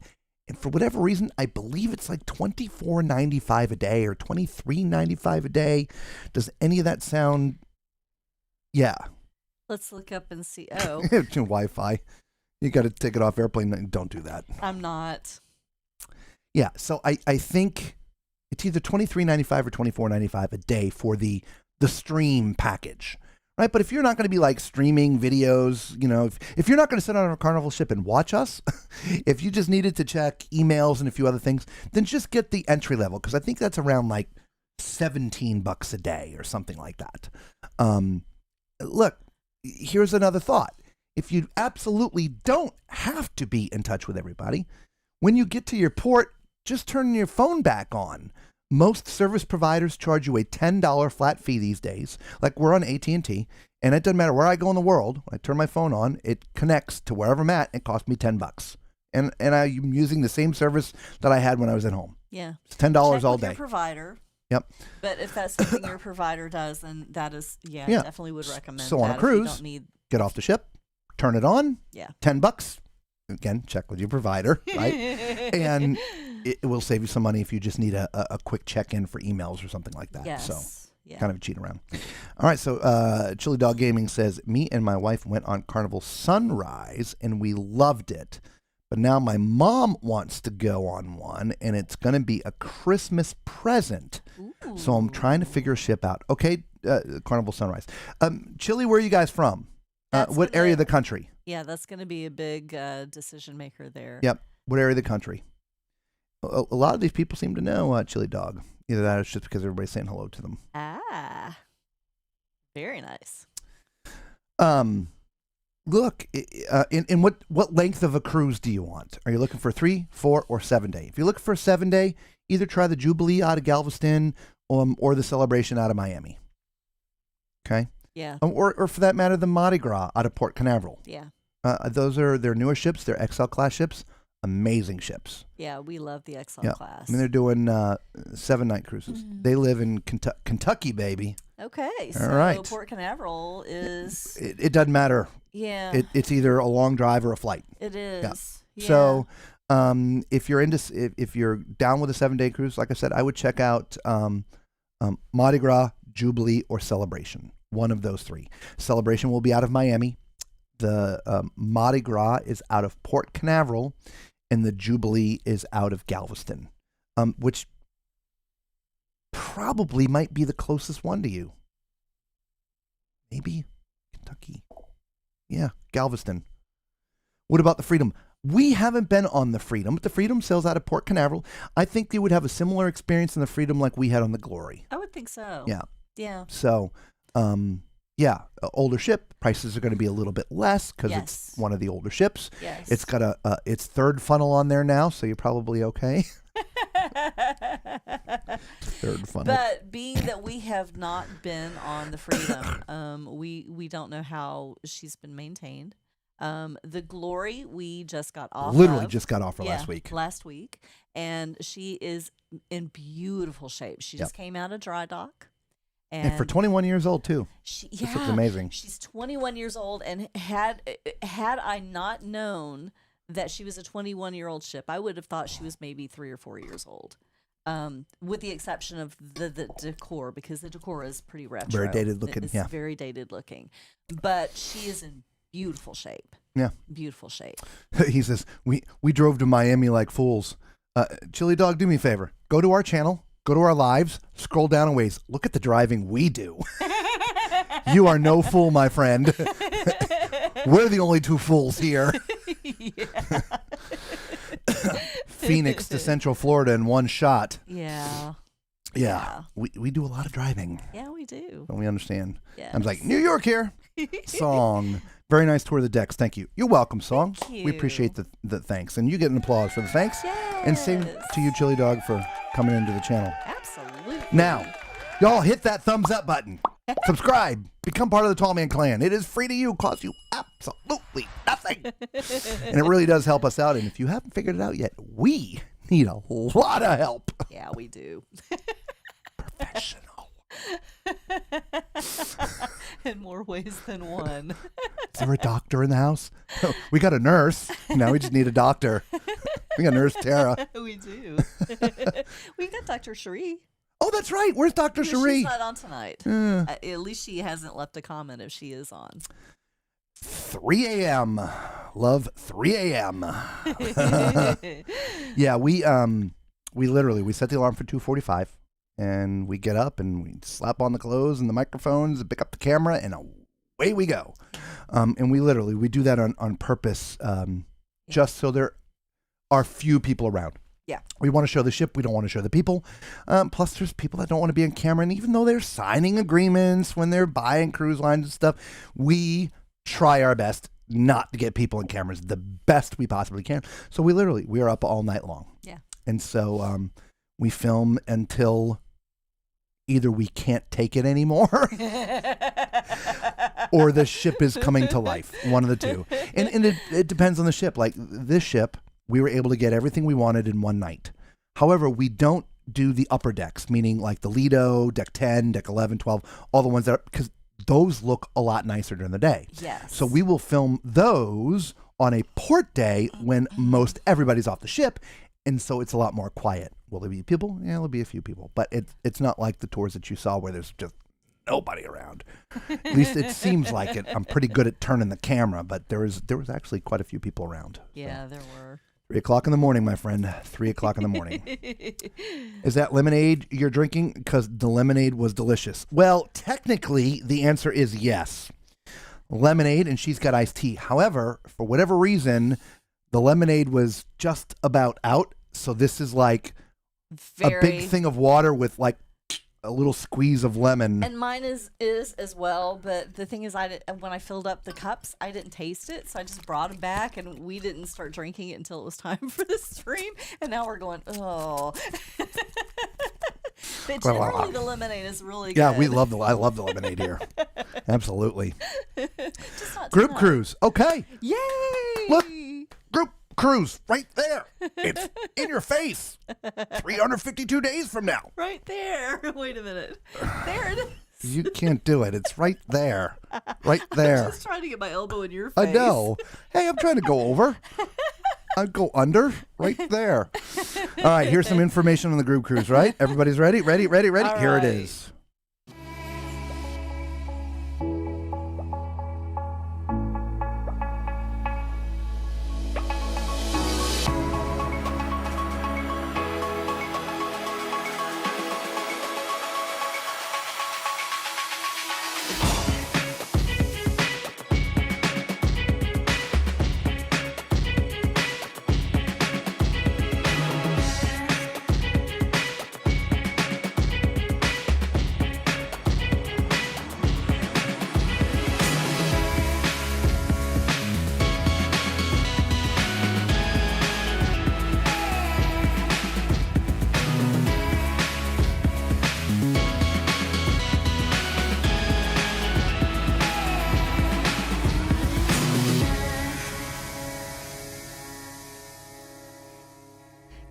And for whatever reason, I believe it's like $24.95 a day or $23.95 a day. Does any of that sound? Yeah. Let's look up and see. Oh, Wi-Fi. You got to take it off airplane. Don't do that. I'm not. Yeah. So I think it's either $23.95 or $24.95 a day for the stream package. Right, but if you're not going to be like streaming videos, if you're not going to sit on a Carnival ship and watch us, if you just needed to check emails and a few other things, then just get the entry level because I think that's around like $17 a day or something like that. Look, here's another thought: if you absolutely don't have to be in touch with everybody, when you get to your port, just turn your phone back on. Most service providers charge you a $10 flat fee these days. Like we're on AT&T, and it doesn't matter where I go in the world. When I turn my phone on, it connects to wherever I'm at. It costs me $10, and I'm using the same service that I had when I was at home. Yeah, it's $10 Check all with day. Your provider. Yep. But if that's something your provider does, then that is, I definitely would recommend. So on that a cruise, if you don't need... get off the ship, turn it on. Yeah. $10. Again, check with your provider, right? And it will save you some money if you just need a quick check-in for emails or something like that. Yes. So Yeah. kind of a cheat around. All right, so Chili Dog Gaming says, me and my wife went on Carnival Sunrise, and we loved it. But now my mom wants to go on one, and it's going to be a Christmas present. Ooh. So I'm trying to figure a ship out. Okay, Carnival Sunrise. Chili, where are you guys from? What area of the country? Yeah, that's going to be a big decision maker there. Yep. What area of the country? A lot of these people seem to know Chili Dog. Either that or it's just because everybody's saying hello to them. Ah, very nice. Look, in what length of a cruise do you want? Are you looking for 3, 4, or 7 day? If you're looking for a 7 day, either try the Jubilee out of Galveston or the Celebration out of Miami. Okay? Yeah. Or for that matter, the Mardi Gras out of Port Canaveral. Yeah. Those are their newer ships. They're XL class ships. Amazing ships. Yeah, we love the XL class. I mean, they're doing 7-night cruises. Mm-hmm. They live in Kentucky, baby. Okay, so All right. Port Canaveral is... It doesn't matter. Yeah. It's either a long drive or a flight. It is. Yeah. So if you're if you're down with a 7-day cruise, like I said, I would check out Mardi Gras, Jubilee, or Celebration. One of those 3. Celebration will be out of Miami. The Mardi Gras is out of Port Canaveral, and the Jubilee is out of Galveston, which probably might be the closest one to you. Maybe Kentucky. Yeah, Galveston. What about the Freedom? We haven't been on the Freedom, but the Freedom sails out of Port Canaveral. I think you would have a similar experience in the Freedom like we had on the Glory. I would think so. Yeah. Yeah. So, older ship, prices are going to be a little bit less because it's one of the older ships. Yes. It's got its 3rd funnel on there now, so you're probably okay. 3rd funnel. But being that we have not been on the Freedom, we don't know how she's been maintained. The Glory we just got off. Literally just got off her last week. Last week, and she is in beautiful shape. She just came out of dry dock. And for 21 years old too. This looks amazing. She's 21 years old, and had I not known that she was a 21-year-old ship, I would have thought she was maybe 3 or 4 years old. With the exception of the decor, because the decor is pretty retro. Very dated looking. It's very dated looking. But she is in beautiful shape. Yeah. Beautiful shape. He says, we drove to Miami like fools. Chili Dog, do me a favor. Go to our channel. Go to our lives, scroll down a ways. Look at the driving we do. You are no fool, my friend. We're the only 2 fools here. Phoenix to Central Florida in one shot. Yeah. Yeah. We do a lot of driving. Yeah, we do. And we understand. Yes. I was like, New York here. Song. Very nice tour of the decks. Thank you. You're welcome, Song. Thank you. We appreciate the thanks. And you get an applause for the thanks. Yes. And same to you, Chili Dog, for coming into the channel. Absolutely. Now, y'all hit that thumbs up button. Subscribe. Become part of the Tall Man Clan. It is free to you. Costs you absolutely nothing. And it really does help us out. And if you haven't figured it out yet, we need a lot of help. Yeah, we do. Professional. In more ways than one. Is there a doctor in the house? We got a nurse. Now we just need a doctor. We got Nurse Tara. We do. We've got Dr. Cherie. Oh, that's right. Where's Dr. Cherie? She's not on tonight. At least she hasn't left a comment if she is on. 3 a.m. Love 3 a.m. Yeah, we set the alarm for 2:45, and we get up and we slap on the clothes and the microphones and pick up the camera, and away we go. And we do that on purpose, just so there are few people around. Yeah. We want to show the ship. We don't want to show the people. Plus, there's people that don't want to be on camera. And even though they're signing agreements when they're buying cruise lines and stuff, we try our best not to get people on cameras the best we possibly can. So we are up all night long. Yeah. And so we film until either we can't take it anymore or the ship is coming to life. One of the two. And it depends on the ship. Like this ship, we were able to get everything we wanted in one night. However, we don't do the upper decks, meaning like the Lido, deck 10, deck 11, 12, all the ones that are, because those look a lot nicer during the day. Yes. So we will film those on a port day when most everybody's off the ship. And so it's a lot more quiet. Will there be people? Yeah, there'll be a few people. But it's not like the tours that you saw where there's just nobody around. At least it seems like it. I'm pretty good at turning the camera, but there was actually quite a few people around. Yeah, there were. 3 o'clock in the morning, my friend. 3 o'clock in the morning. Is that lemonade you're drinking? Because the lemonade was delicious. Well, technically, the answer is yes. Lemonade, and she's got iced tea. However, for whatever reason, the lemonade was just about out. So this is like a big thing of water with like a little squeeze of lemon. And mine is as well, but the thing is, when I filled up the cups, I didn't taste it, so I just brought them back, and we didn't start drinking it until it was time for the stream, and now we're going, oh. But generally, the lemonade is really good. Yeah, I love the lemonade here. Absolutely. Just not Group tonight. cruise. Okay. Yay! Look, group cruise right there. It's in your face. 352 days from now. Right there. Wait a minute. There it is. You can't do it. It's right there. Right there. I'm just trying to get my elbow in your face. I know. Hey, I'm trying to go over. I'd go under right there. All right, here's some information on the group cruise, right? Everybody's ready? Ready? All Here it right. is.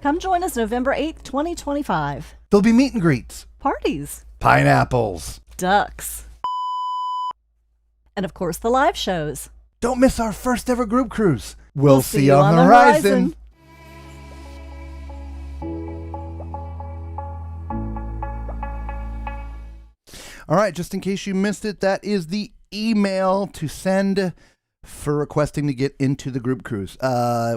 Come join us November 8th, 2025. There'll be meet and greets. Parties. Pineapples. Ducks. And of course, the live shows. Don't miss our first ever group cruise. We'll see you on the horizon. All right, just in case you missed it, that is the email to send for requesting to get into the group cruise.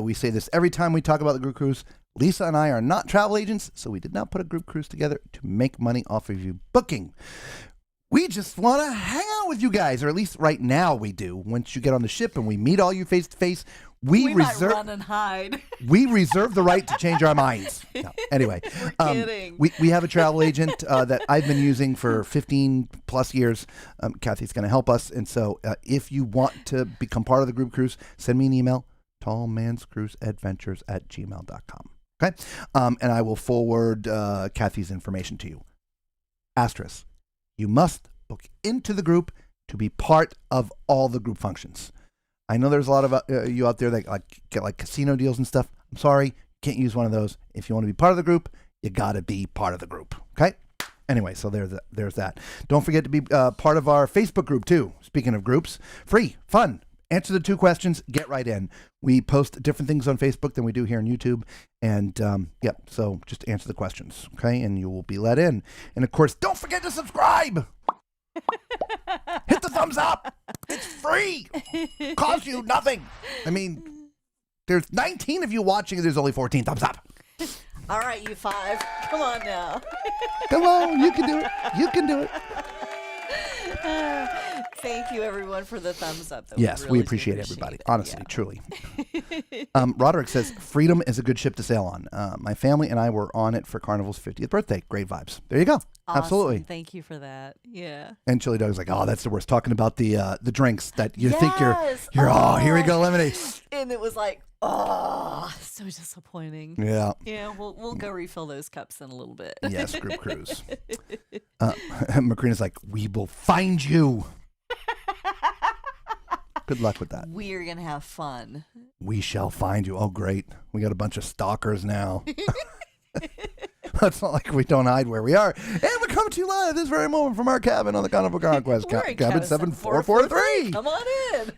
We say this every time we talk about the group cruise. Lisa and I are not travel agents, so we did not put a group cruise together to make money off of you booking. We just want to hang out with you guys, or at least right now we do. Once you get on the ship and we meet all you face to face, we might run and hide. We reserve the right to change our minds. No, anyway, We're kidding. We have a travel agent that I've been using for 15 plus years. Kathy's going to help us. And so if you want to become part of the group cruise, send me an email, tallmanscruiseadventures@gmail.com. Okay. And I will forward Kathy's information to you. Asterisk. You must book into the group to be part of all the group functions. I know there's a lot of you out there that get casino deals and stuff. I'm sorry, you can't use one of those. If you want to be part of the group, you got to be part of the group. Okay? Anyway, so there's that. Don't forget to be part of our Facebook group, too. Speaking of groups, free, fun. Answer the 2 questions, get right in. We post different things on Facebook than we do here on YouTube. And, so just answer the questions, okay? And you will be let in. And, of course, don't forget to subscribe. Hit the thumbs up. It's free. Costs you nothing. I mean, there's 19 of you watching, and there's only 14 thumbs up. All right, you 5. Come on now. Come on, you can do it. You can do it. Thank you, everyone, for the thumbs up. Yes, we really appreciate everybody. it. Honestly, truly. Roderick says, Freedom is a good ship to sail on. My family and I were on it for Carnival's 50th birthday. Great vibes. There you go. Awesome. Absolutely. Thank you for that. Yeah. And Chili Dog's like, oh, that's the worst. Talking about the drinks that you think you're Oh. here we go, lemonade. And it was like, oh, so disappointing. Yeah. Yeah, we'll go refill those cups in a little bit. Yes, group cruise. Macrina's like, we will find you. Good luck with that. We're going to have fun. We shall find you. Oh, great. We got a bunch of stalkers now. It's not like we don't hide where we are. And we're coming to you live this very moment from our cabin on the Carnival Conquest. Cabin 7443. Come on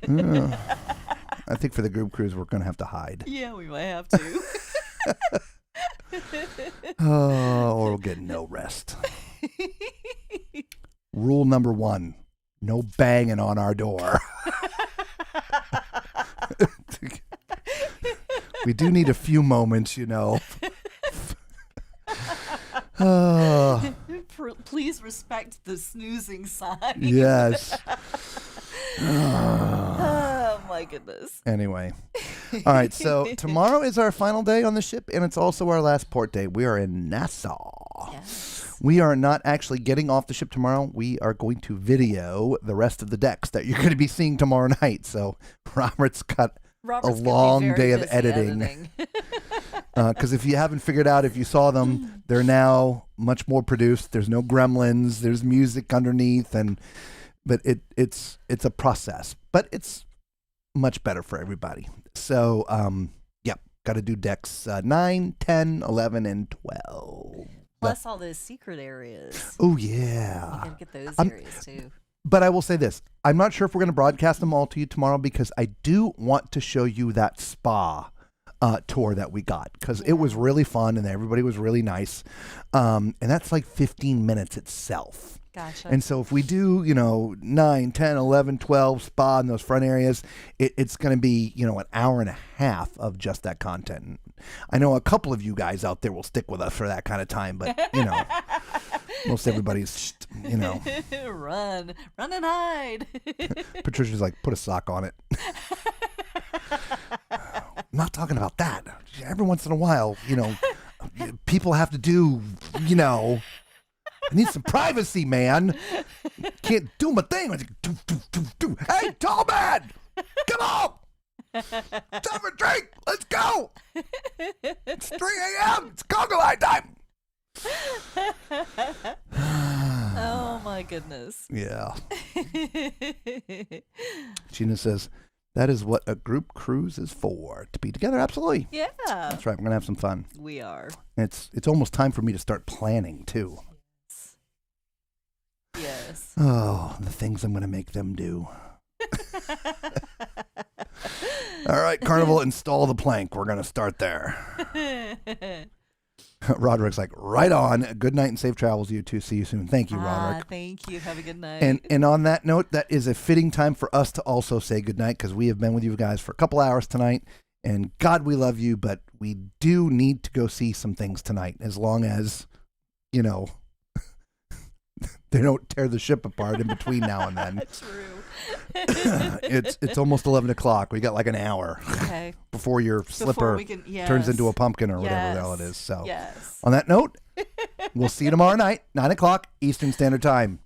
in. I think for the group cruise, we're going to have to hide. Yeah, we might have to. Or we'll get no rest. Rule number 1, no banging on our door. We do need a few moments, you know. Please respect the snoozing sign. Yes. Oh, my goodness. Anyway. All right. So tomorrow is our final day on the ship, and it's also our last port day. We are in Nassau. Yes. We are not actually getting off the ship tomorrow. We are going to video the rest of the decks that you're going to be seeing tomorrow night. So Robert's got a long day of editing. Because if you haven't figured out, if you saw them, they're now much more produced. There's no gremlins. There's music underneath, but it's a process. But it's much better for everybody. So, got to do decks 9, 10, 11, and 12. Plus all those secret areas. Oh, yeah. You got to get those areas, too. But I will say this. I'm not sure if we're going to broadcast them all to you tomorrow because I do want to show you that spa tour that we got because it was really fun and everybody was really nice. And that's like 15 minutes itself. Gotcha. And so if we do, 9, 10, 11, 12 spa in those front areas, it's going to be, an hour and a half of just that content. I know a couple of you guys out there will stick with us for that kind of time, but, most everybody's, Run and hide. Patricia's like, put a sock on it. I'm not talking about that. Every once in a while, people have to do, I need some privacy, man. Can't do my thing. Hey, tall man, come on. Time for a drink. Let's go. It's 3 a.m. It's conga line time. Oh, my goodness. Yeah. Gina says, that is what a group cruise is for. To be together, absolutely. Yeah. That's right. We're going to have some fun. We are. It's almost time for me to start planning, too. Yes. Oh, the things I'm going to make them do. All right, Carnival, install the plank. We're going to start there. Roderick's like, right on. Good night and safe travels to you too. See you soon. Thank you, Roderick. Thank you. Have a good night. And on that note, that is a fitting time for us to also say good night because we have been with you guys for a couple hours tonight. And God, we love you, but we do need to go see some things tonight as long as, they don't tear the ship apart in between now and then. True. It's almost 11 o'clock. We got like an hour before your slipper turns into a pumpkin or whatever the hell it is. So on that note, we'll see you tomorrow night, 9 o'clock Eastern Standard Time.